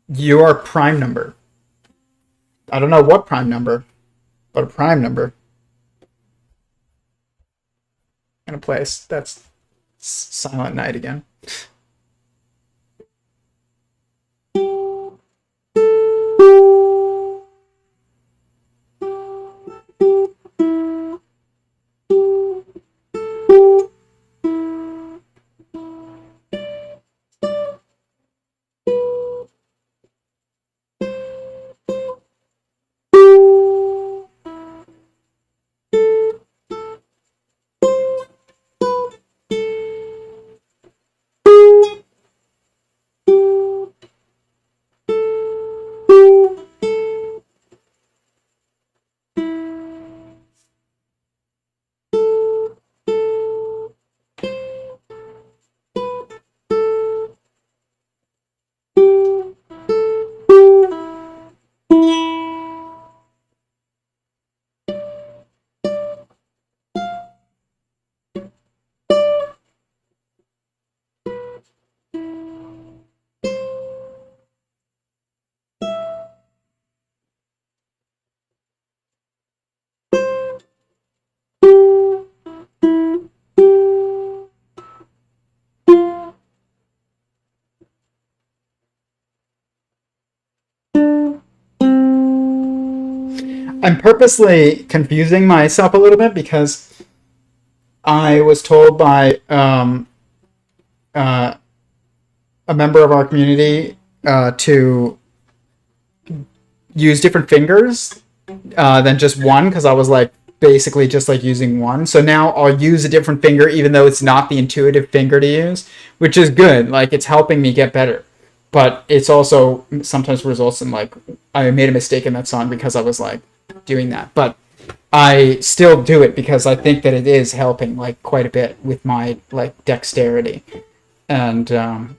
Your prime number. I don't know what prime number, but a prime number. In a place that's Silent Night again. I'm purposely confusing myself a little bit because I was told by uh, a member of our community to use different fingers than just one, because I was like basically just like using one. So now I'll use a different finger even though it's not the intuitive finger to use, which is good. Like, it's helping me get better. But it's also sometimes results in like I made a mistake in that song because I was like doing that. But I still do it because I think that it is helping like quite a bit with my like dexterity. And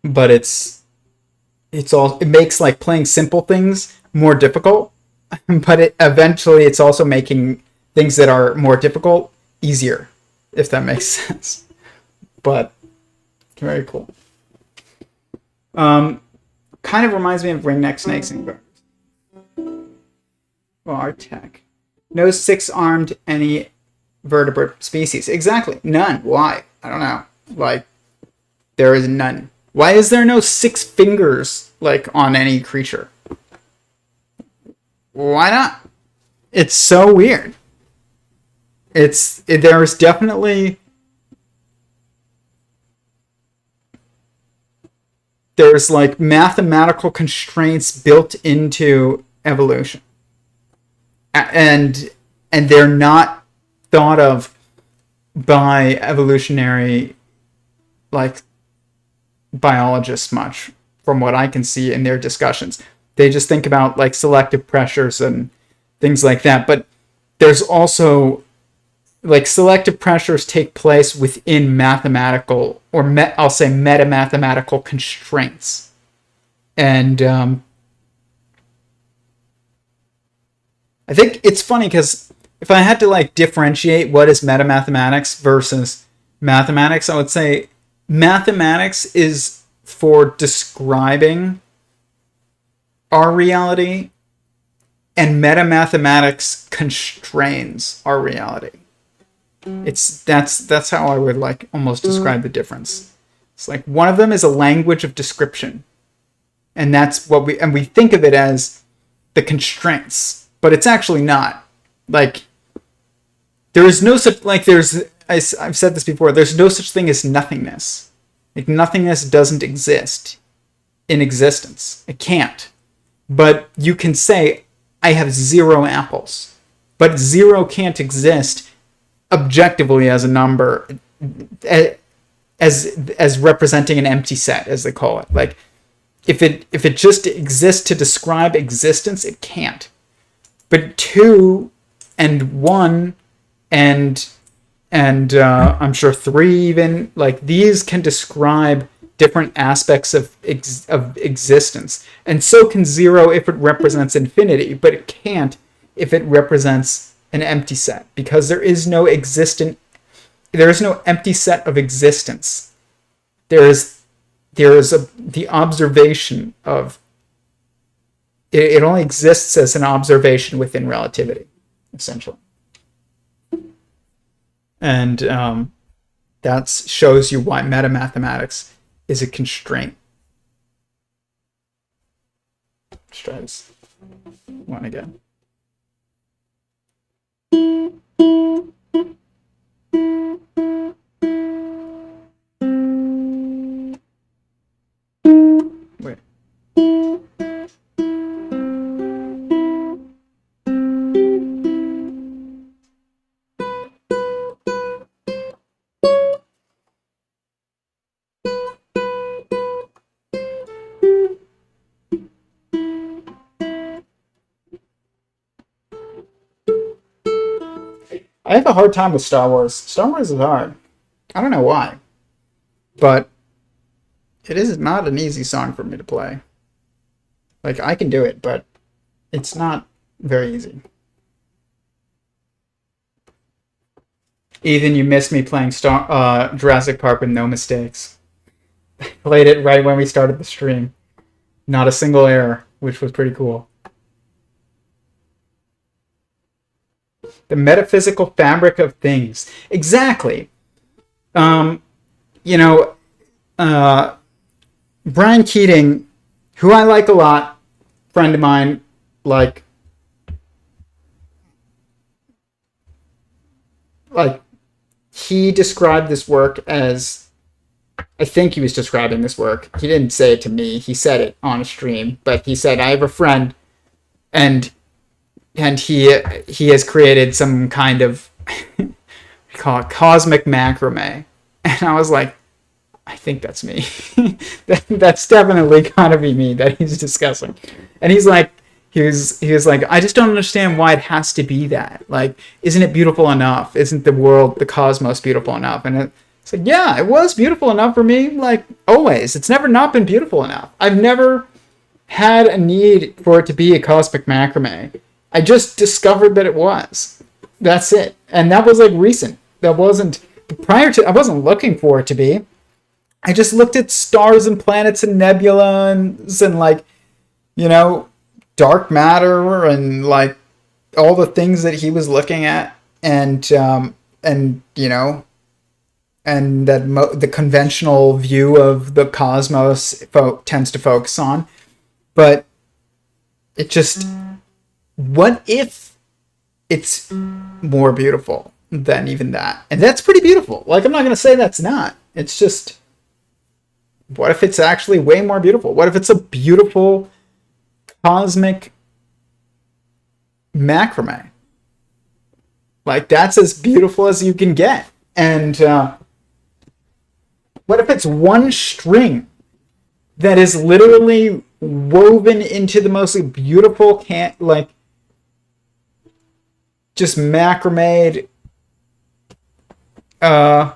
but it makes like playing simple things more difficult, but it's also making things that are more difficult easier, if that makes sense. But very cool. Kind of reminds me of ringneck snakes and birds. Well, our tech. No six-armed any vertebrate species. Exactly. None. Why? I don't know. Like, there is none. Why is there no six fingers, like, on any creature? Why not? It's so weird. There's definitely... There's, like, mathematical constraints built into evolution. And they're not thought of by evolutionary, like, biologists much, from what I can see in their discussions. They just think about like selective pressures and things like that. But there's also like selective pressures take place within mathematical, or I'll say meta-mathematical constraints. And I think it's funny because if I had to like differentiate what is meta-mathematics versus mathematics, I would say mathematics is for describing our reality, and meta-mathematics constrains our reality. That's how I would like almost describe the difference. It's like one of them is a language of description, and that's what we think of it as the constraints, but it's actually not. Like, there is no such, like, I've said this before, there's no such thing as nothingness. Like, nothingness doesn't exist in existence. It can't. But you can say, I have 0 apples. But 0 can't exist objectively as a number, as representing an empty set, as they call it. Like, if it just exists to describe existence, it can't. But 2 and 1 and I'm sure 3 even, like, these can describe different aspects of existence. And so can 0 if it represents infinity, but it can't if it represents an empty set, because there is no empty set of existence. There is the observation of it only exists as an observation within relativity, essentially. And that shows you why metamathematics is a constraint. Let's try this one again. Wait. I have a hard time with Star Wars. Star Wars is hard. I don't know why. But it is not an easy song for me to play. Like, I can do it, but it's not very easy. Ethan, you missed me playing Jurassic Park with no mistakes. I played it right when we started the stream. Not a single error, which was pretty cool. The metaphysical fabric of things. Exactly. Brian Keating, who I like a lot, friend of mine, like, like, he described this work as, I think he was describing this work. He didn't say it to me. He said it on a stream, but he said, I have a friend, and he has created some kind of we call it cosmic macrame. And I was like, I think that's me. That's definitely gotta be me that he's discussing. And he's like, he was like, I just don't understand why it has to be that. Like, isn't it beautiful enough? Isn't the world, the cosmos, beautiful enough? And it's like, yeah, it was beautiful enough for me. Like, always, it's never not been beautiful enough. I've never had a need for it to be a cosmic macrame. I just discovered that it was. That's it. And that was like recent. That wasn't prior to. I wasn't looking for it to be. I just looked at stars and planets and nebulas and like, you know, dark matter and like all the things that he was looking at, and you know, and that the conventional view of the cosmos tends to focus on. But it just, what if it's more beautiful than even that? And that's pretty beautiful. Like, I'm not going to say that's not. It's just, what if it's actually way more beautiful? What if it's a beautiful cosmic macrame? Like, that's as beautiful as you can get. And what if it's one string that is literally woven into the most beautiful, like, just macrame, I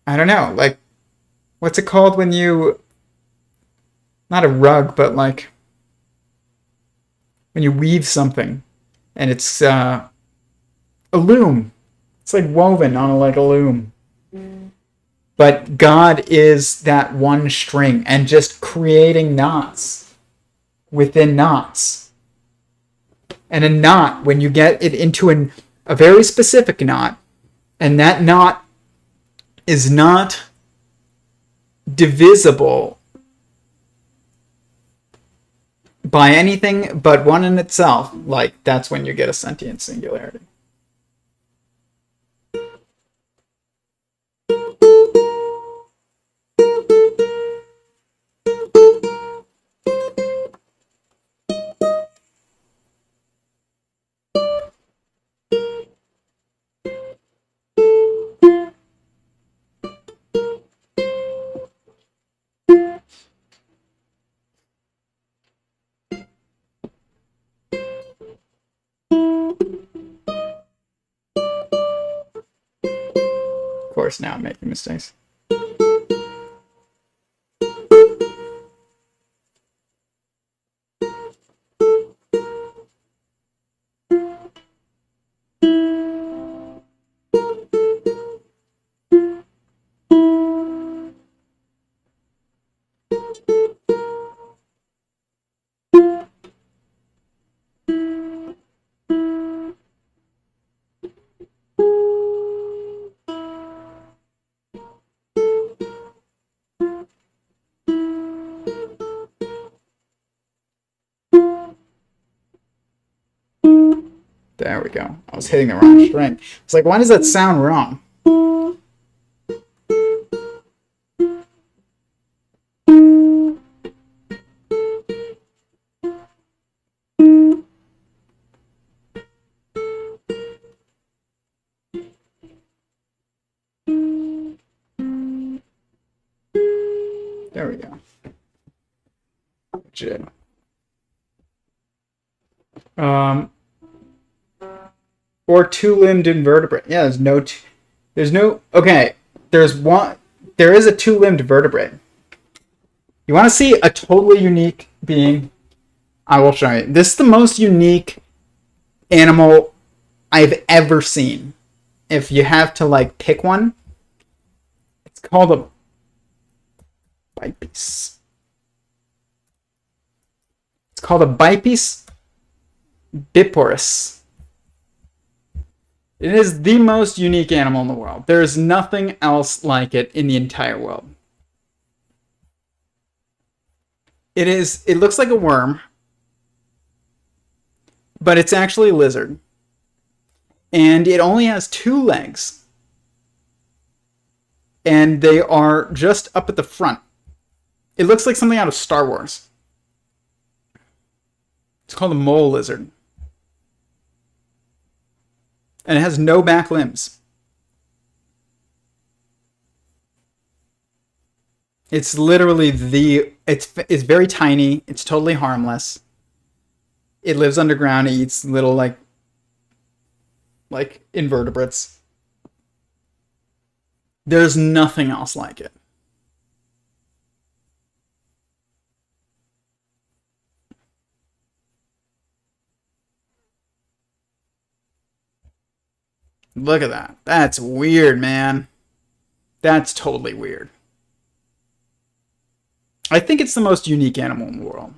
don't know, like, what's it called when you, not a rug, but like, when you weave something, and it's a loom. It's like woven on like a loom. But God is that one string, and just creating knots within knots. And a knot, when you get it into a very specific knot, and that knot is not divisible by anything but one in itself, like, that's when you get a sentient singularity. Of course, now I'm making mistakes. There we go. I was hitting the wrong string. It's like, why does that sound wrong? There we go. Legit. Or two-limbed invertebrate. Yeah, okay, there is a two-limbed vertebrate. You want to see a totally unique being? I will show you. This is the most unique animal I've ever seen. If you have to, like, pick one, it's called a bipes. It's called a bipes biporus. It is the most unique animal in the world. There is nothing else like it in the entire world. It looks like a worm, but it's actually a lizard. and it only has two legs, and they are just up at the front. It looks like something out of Star Wars. It's called a mole lizard, and it has no back limbs. It's literally it's very tiny. It's totally harmless. It lives underground. It eats little like invertebrates. There's nothing else like it. Look at that. That's weird, man. That's totally weird. I think it's the most unique animal in the world.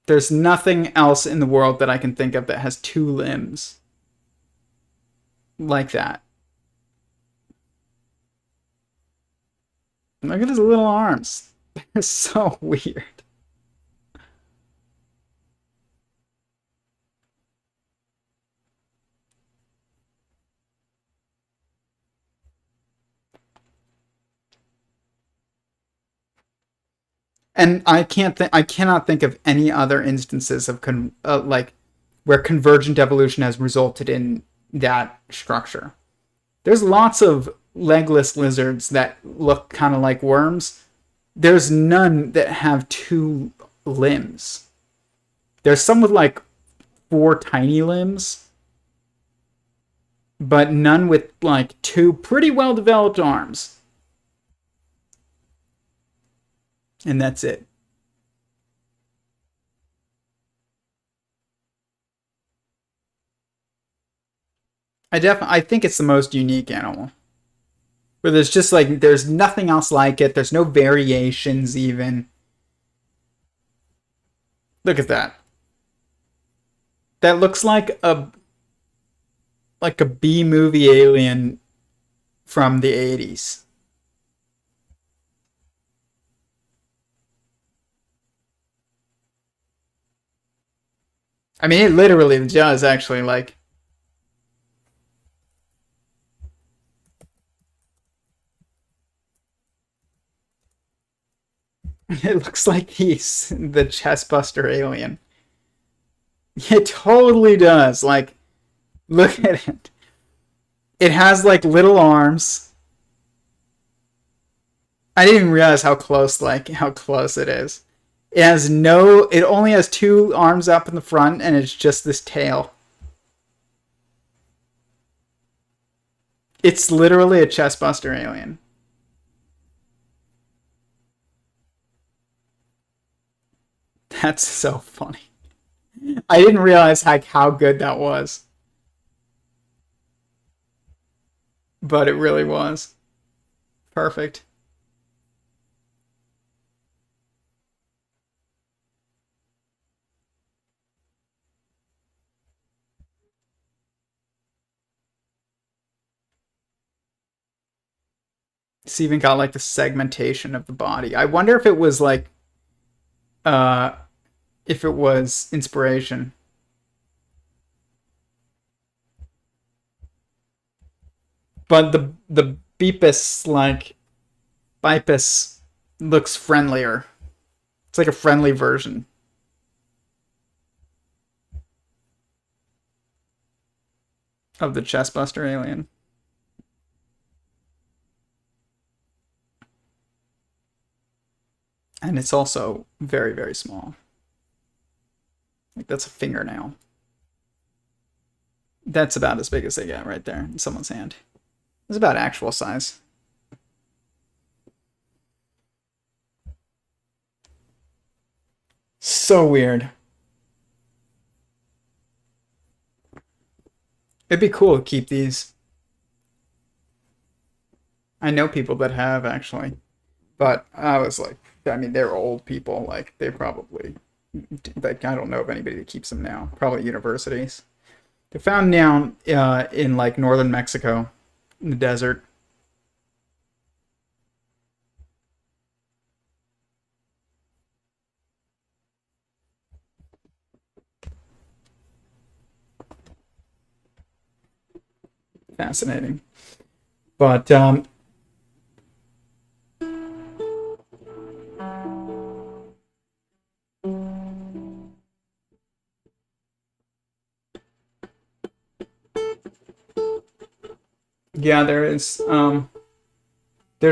There's nothing else in the world that I can think of that has two limbs like that. Look at his little arms. They're so weird. And I cannot think of any other instances of like where convergent evolution has resulted in that structure. There's lots of legless lizards that look kind of like worms. There's none that have two limbs. There's some with like four tiny limbs, but none with like two pretty well developed arms. And that's it. I think it's the most unique animal. Where there's just like there's nothing else like it. There's no variations even. Look at that. That looks like a B movie alien from the 80s. I mean, it literally does actually like it looks like he's the chestbuster alien. It totally does. Like, look at it. It has like little arms. I didn't even realize how close it is. It only has two arms up in the front and it's just this tail. It's literally a chestbuster alien. That's so funny. I didn't realize like how good that was, but it really was. Perfect. It's even got like the segmentation of the body. I wonder uh if it was inspiration. But the Beepus like Bipus looks friendlier. It's like a friendly version of the chestbuster alien. And it's also very, very small. Like that's a fingernail. That's about as big as they get right there in someone's hand. It's about actual size. So weird. It'd be cool to keep these. I know people that have actually, but I was like, I mean, they're old people. Like they probably, like I don't know of anybody that keeps them now. Probably universities. They're found down in like northern Mexico, in the desert. fascinating. But yeah, there's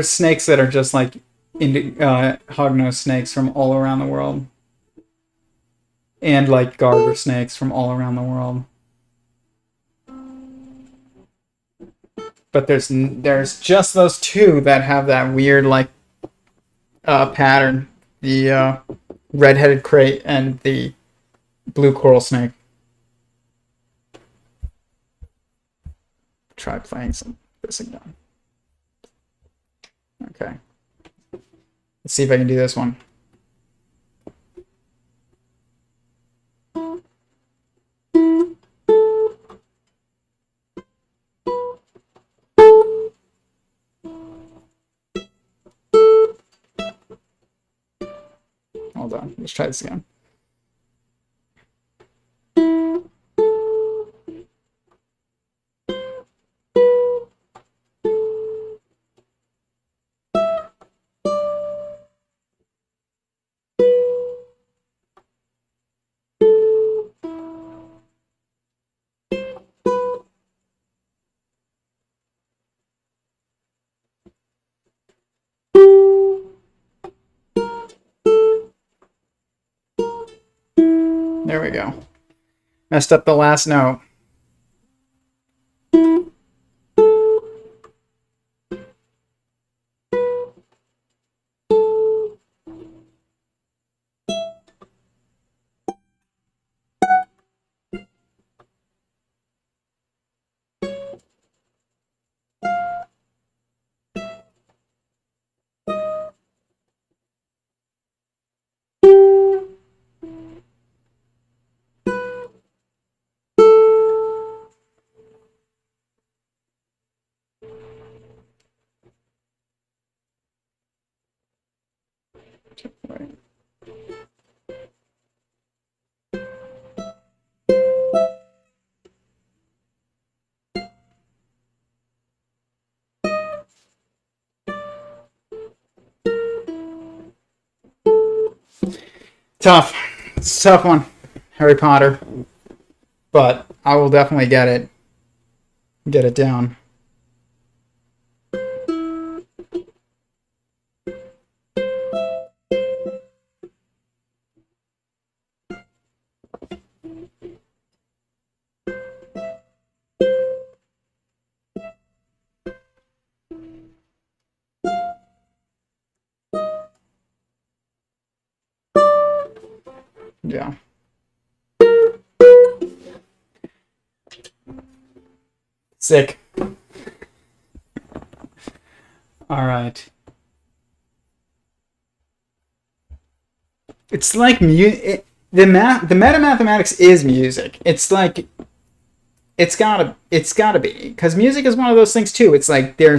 snakes that are just like hognose snakes from all around the world, and like garter snakes from all around the world. But there's just those two that have that weird like pattern: the red-headed crate and the blue coral snake. Try playing this again. Okay. Let's see if I can do this one. Hold on. Let's try this again. There we go. Messed up the last note. Right. Tough. It's a tough one, Harry Potter. But I will definitely get it down. Yeah. Sick. All right. It's like the meta mathematics is music. It's like it's gotta be, because music is one of those things too. It's like there.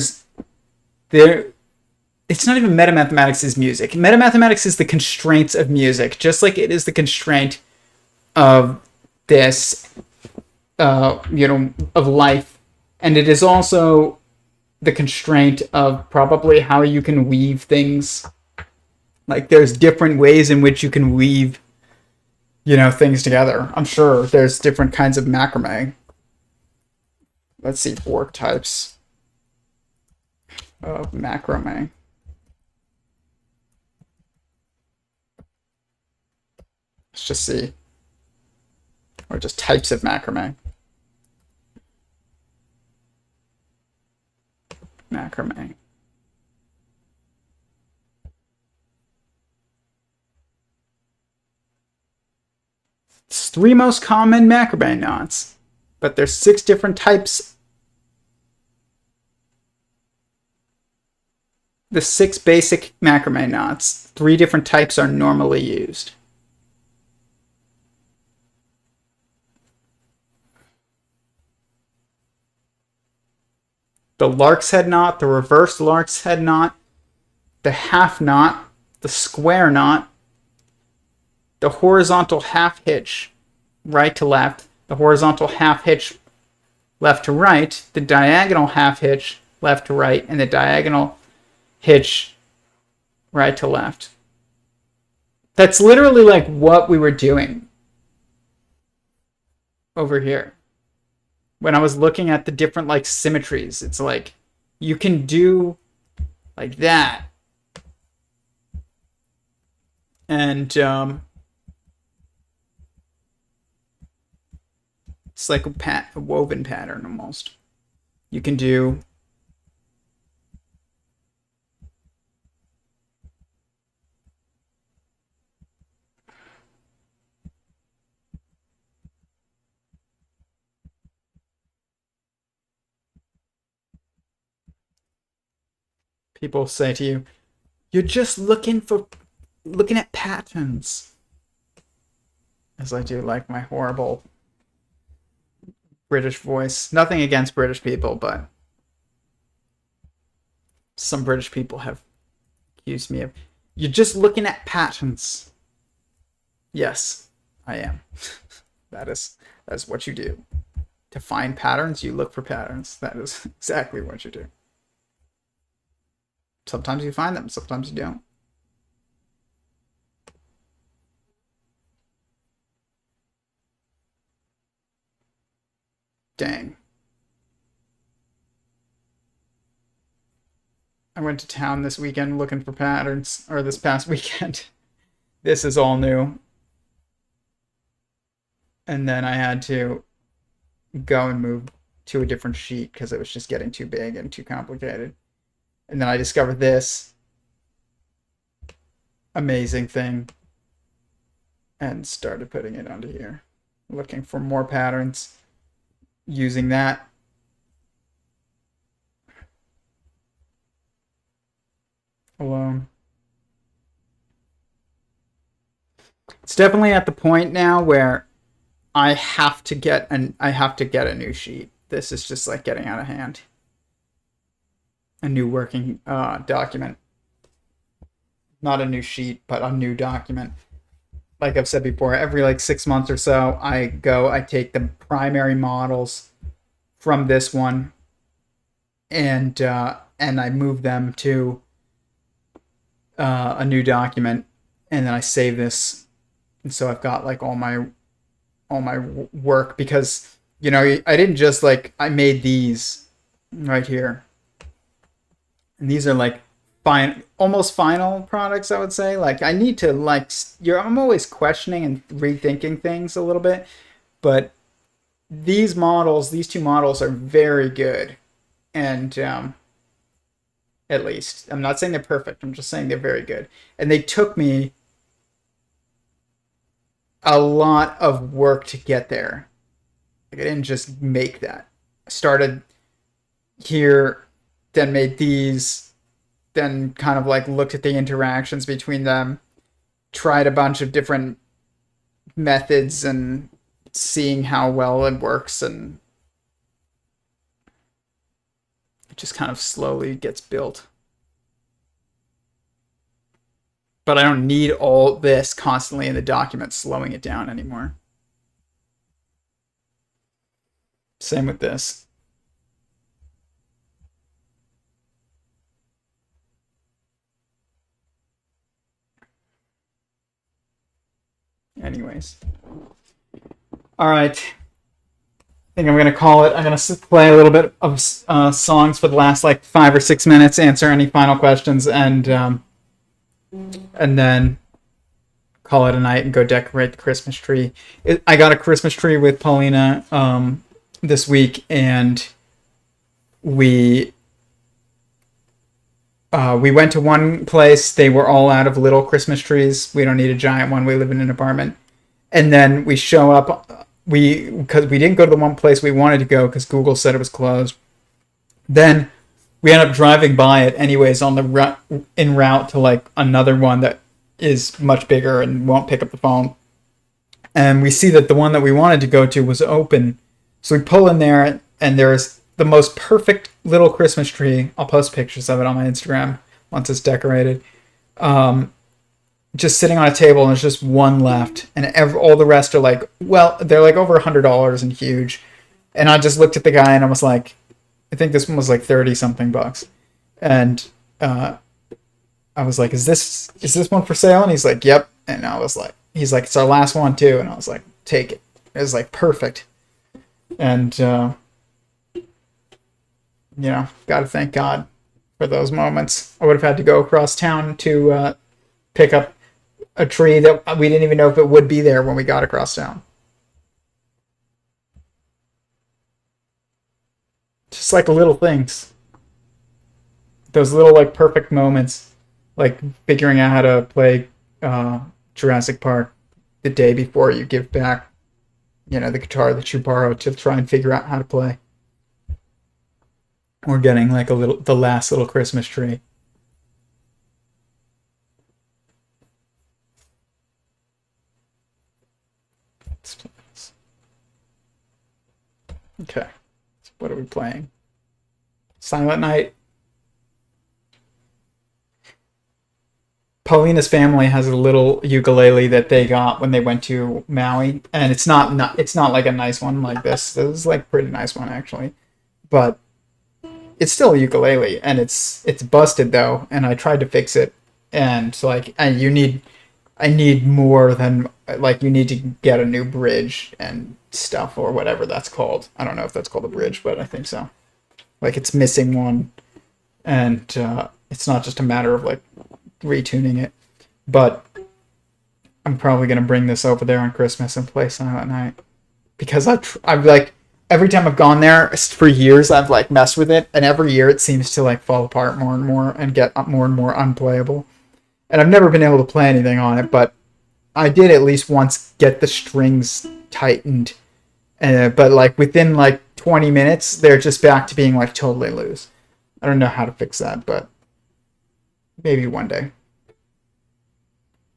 It's not even meta mathematics is music. Meta mathematics is the constraints of music, just like it is the constraint of this, of life, and it is also the constraint of probably how you can weave things. Like there's different ways in which you can weave, things together. I'm sure there's different kinds of macrame. Let's see, work types of macrame. Let's just see. Or just types of macrame. Macrame. It's 3 most common macrame knots, but there's 6 different types. The 6 basic macrame knots, 3 different types are normally used. The lark's head knot, the reverse lark's head knot, the half knot, the square knot, the horizontal half hitch, right to left, the horizontal half hitch, left to right, the diagonal half hitch left to right, and the diagonal hitch right to left. That's literally like what we were doing over here. When I was looking at the different like symmetries, it's like you can do like that. And it's like a woven pattern almost. You can do people say to you, you're just looking at patterns. As I do like my horrible British voice. Nothing against British people, but some British people have accused me of, you're just looking at patterns. Yes, I am. That's what you do. To find patterns, you look for patterns. That is exactly what you do. Sometimes you find them, sometimes you don't. Dang. I went to town this weekend looking for patterns, or this past weekend. This is all new. And then I had to go and move to a different sheet because it was just getting too big and too complicated. And then I discovered this amazing thing and started putting it onto here. Looking for more patterns, using that. Alone. It's definitely at the point now where I have to get a new sheet. This is just like getting out of hand. A new working document. Not a new sheet, but a new document. Like I've said before, every like 6 months or so, I take the primary models from this one and I move them to a new document, and then I save this, and so I've got like all my work, because you know I didn't just like, I made these right here, and these are like almost final products, I would say. Like I need to like I'm always questioning and rethinking things a little bit, but these two models are very good, and at least I'm not saying they're perfect, I'm just saying they're very good, and they took me a lot of work to get there. Like I didn't just make that. I started here, then made these, then kind of like looked at the interactions between them, tried a bunch of different methods and seeing how well it works, and it just kind of slowly gets built. But I don't need all this constantly in the document slowing it down anymore. Same with this. Anyways. All right. I think I'm going to call it. I'm going to play a little bit of songs for the last like 5 or 6 minutes, answer any final questions, and then call it a night and go decorate the Christmas tree. I got a Christmas tree with Paulina this week, and we went to one place. They were all out of little Christmas trees. We don't need a giant one. We live in an apartment. And then we show up, because we didn't go to the one place we wanted to go because Google said it was closed. Then we end up driving by it anyways on the en route to like another one that is much bigger and won't pick up the phone. And we see that the one that we wanted to go to was open. So we pull in there, and there's the most perfect little Christmas tree. I'll post pictures of it on my Instagram once it's decorated. Just sitting on a table, and there's just one left, and all the rest are like, well, they're like over $100 and huge. And I just looked at the guy and I was like, I think this one was like 30 something bucks. And I was like, is this one for sale? And he's like, yep. And I was like, he's like, it's our last one too. And I was like, take it. It was like perfect. And, got to thank God for those moments. I would have had to go across town to pick up a tree that we didn't even know if it would be there when we got across town. Just like little things. Those little like perfect moments. Like figuring out how to play Jurassic Park the day before you give back, the guitar that you borrowed to try and figure out how to play. Or getting like the last little Christmas tree. Okay. So what are we playing? Silent Night. Paulina's family has a little ukulele that they got when they went to Maui, and it's not like a nice one like this. This is like a pretty nice one actually, but it's still a ukulele, and it's busted though. And I tried to fix it, and I need more than like you need to get a new bridge and stuff or whatever that's called. I don't know if that's called a bridge, but I think so. Like it's missing one, and it's not just a matter of like retuning it, but I'm probably gonna bring this over there on Christmas and play Silent Night because I've like every time I've gone there for years I've like messed with it, and every year it seems to like fall apart more and more and get more and more unplayable, and I've never been able to play anything on it, but I did at least once get the strings tightened, but like within like 20 minutes they're just back to being like totally loose. I don't know how to fix that, but maybe one day.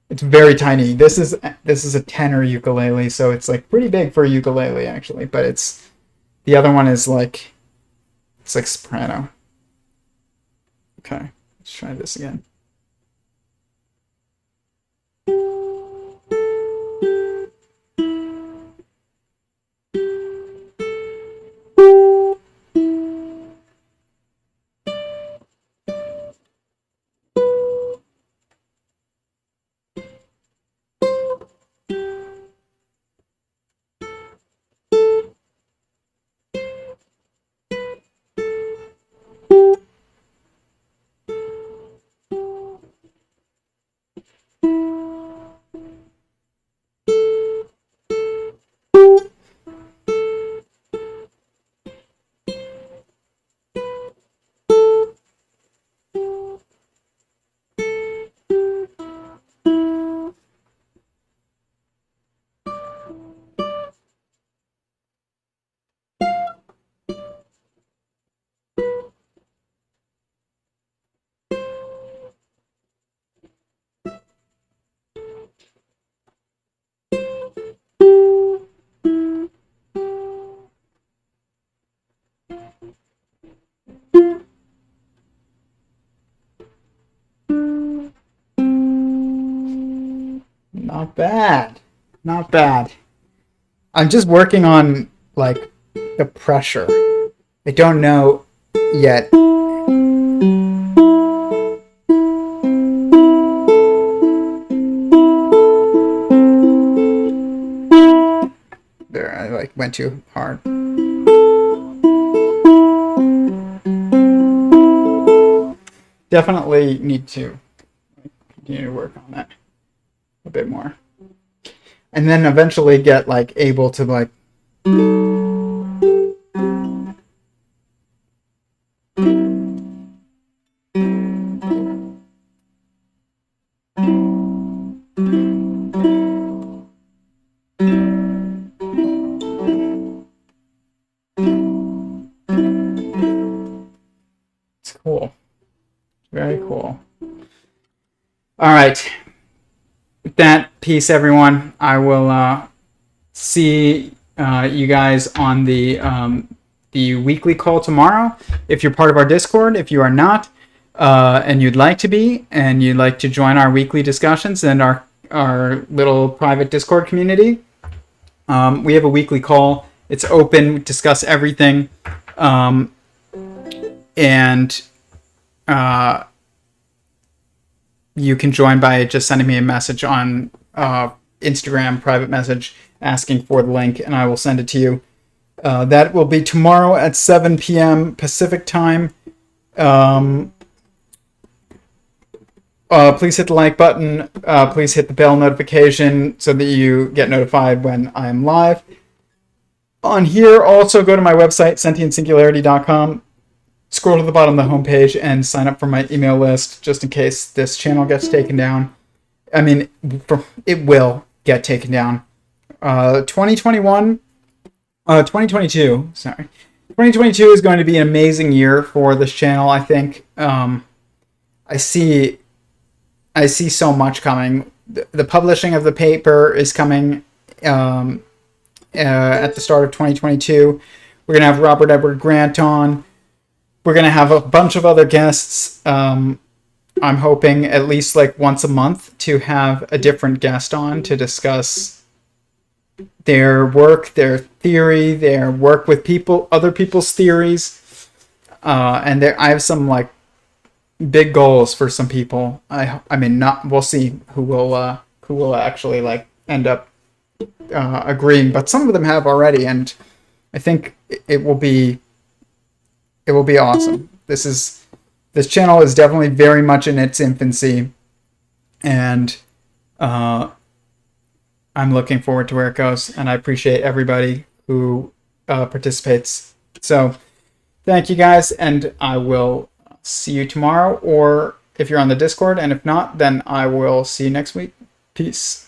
It's very tiny. This is a tenor ukulele, so it's like pretty big for a ukulele actually, but the other one is like it's like soprano. Okay, let's try this again. Not bad. Not bad. I'm just working on like the pressure. I don't know yet. There, I like went too hard. Definitely need to continue to work on that a bit more, and then eventually get like able to like it's cool, very cool. All right. With that, peace, everyone. I will see you guys on the weekly call tomorrow. If you're part of our Discord, if you are not, and you'd like to be, and you'd like to join our weekly discussions and our little private Discord community, we have a weekly call It's open. We discuss everything. And you can join by just sending me a message on Instagram, private message, asking for the link, and I will send it to you. That will be tomorrow at 7 p.m. Pacific time. Please hit the like button. Please hit the bell notification so that you get notified when I'm live. On here, also go to my website, sentientsingularity.com. Scroll to the bottom of the homepage and sign up for my email list just in case this channel gets taken down. I mean, it will get taken down. 2022, sorry. 2022 is going to be an amazing year for this channel, I think. I see so much coming. The publishing of the paper is coming at the start of 2022. We're going to have Robert Edward Grant on. We're going to have a bunch of other guests. I'm hoping at least like once a month to have a different guest on to discuss their work, their theory, their work with people, other people's theories. And I have some like big goals for some people. We'll see who will actually like end up agreeing, but some of them have already, and I think it will be awesome. This channel is definitely very much in its infancy, and I'm looking forward to where it goes, and I appreciate everybody who participates. So thank you guys, and I will see you tomorrow, or if you're on the Discord, and if not, then I will see you next week. Peace.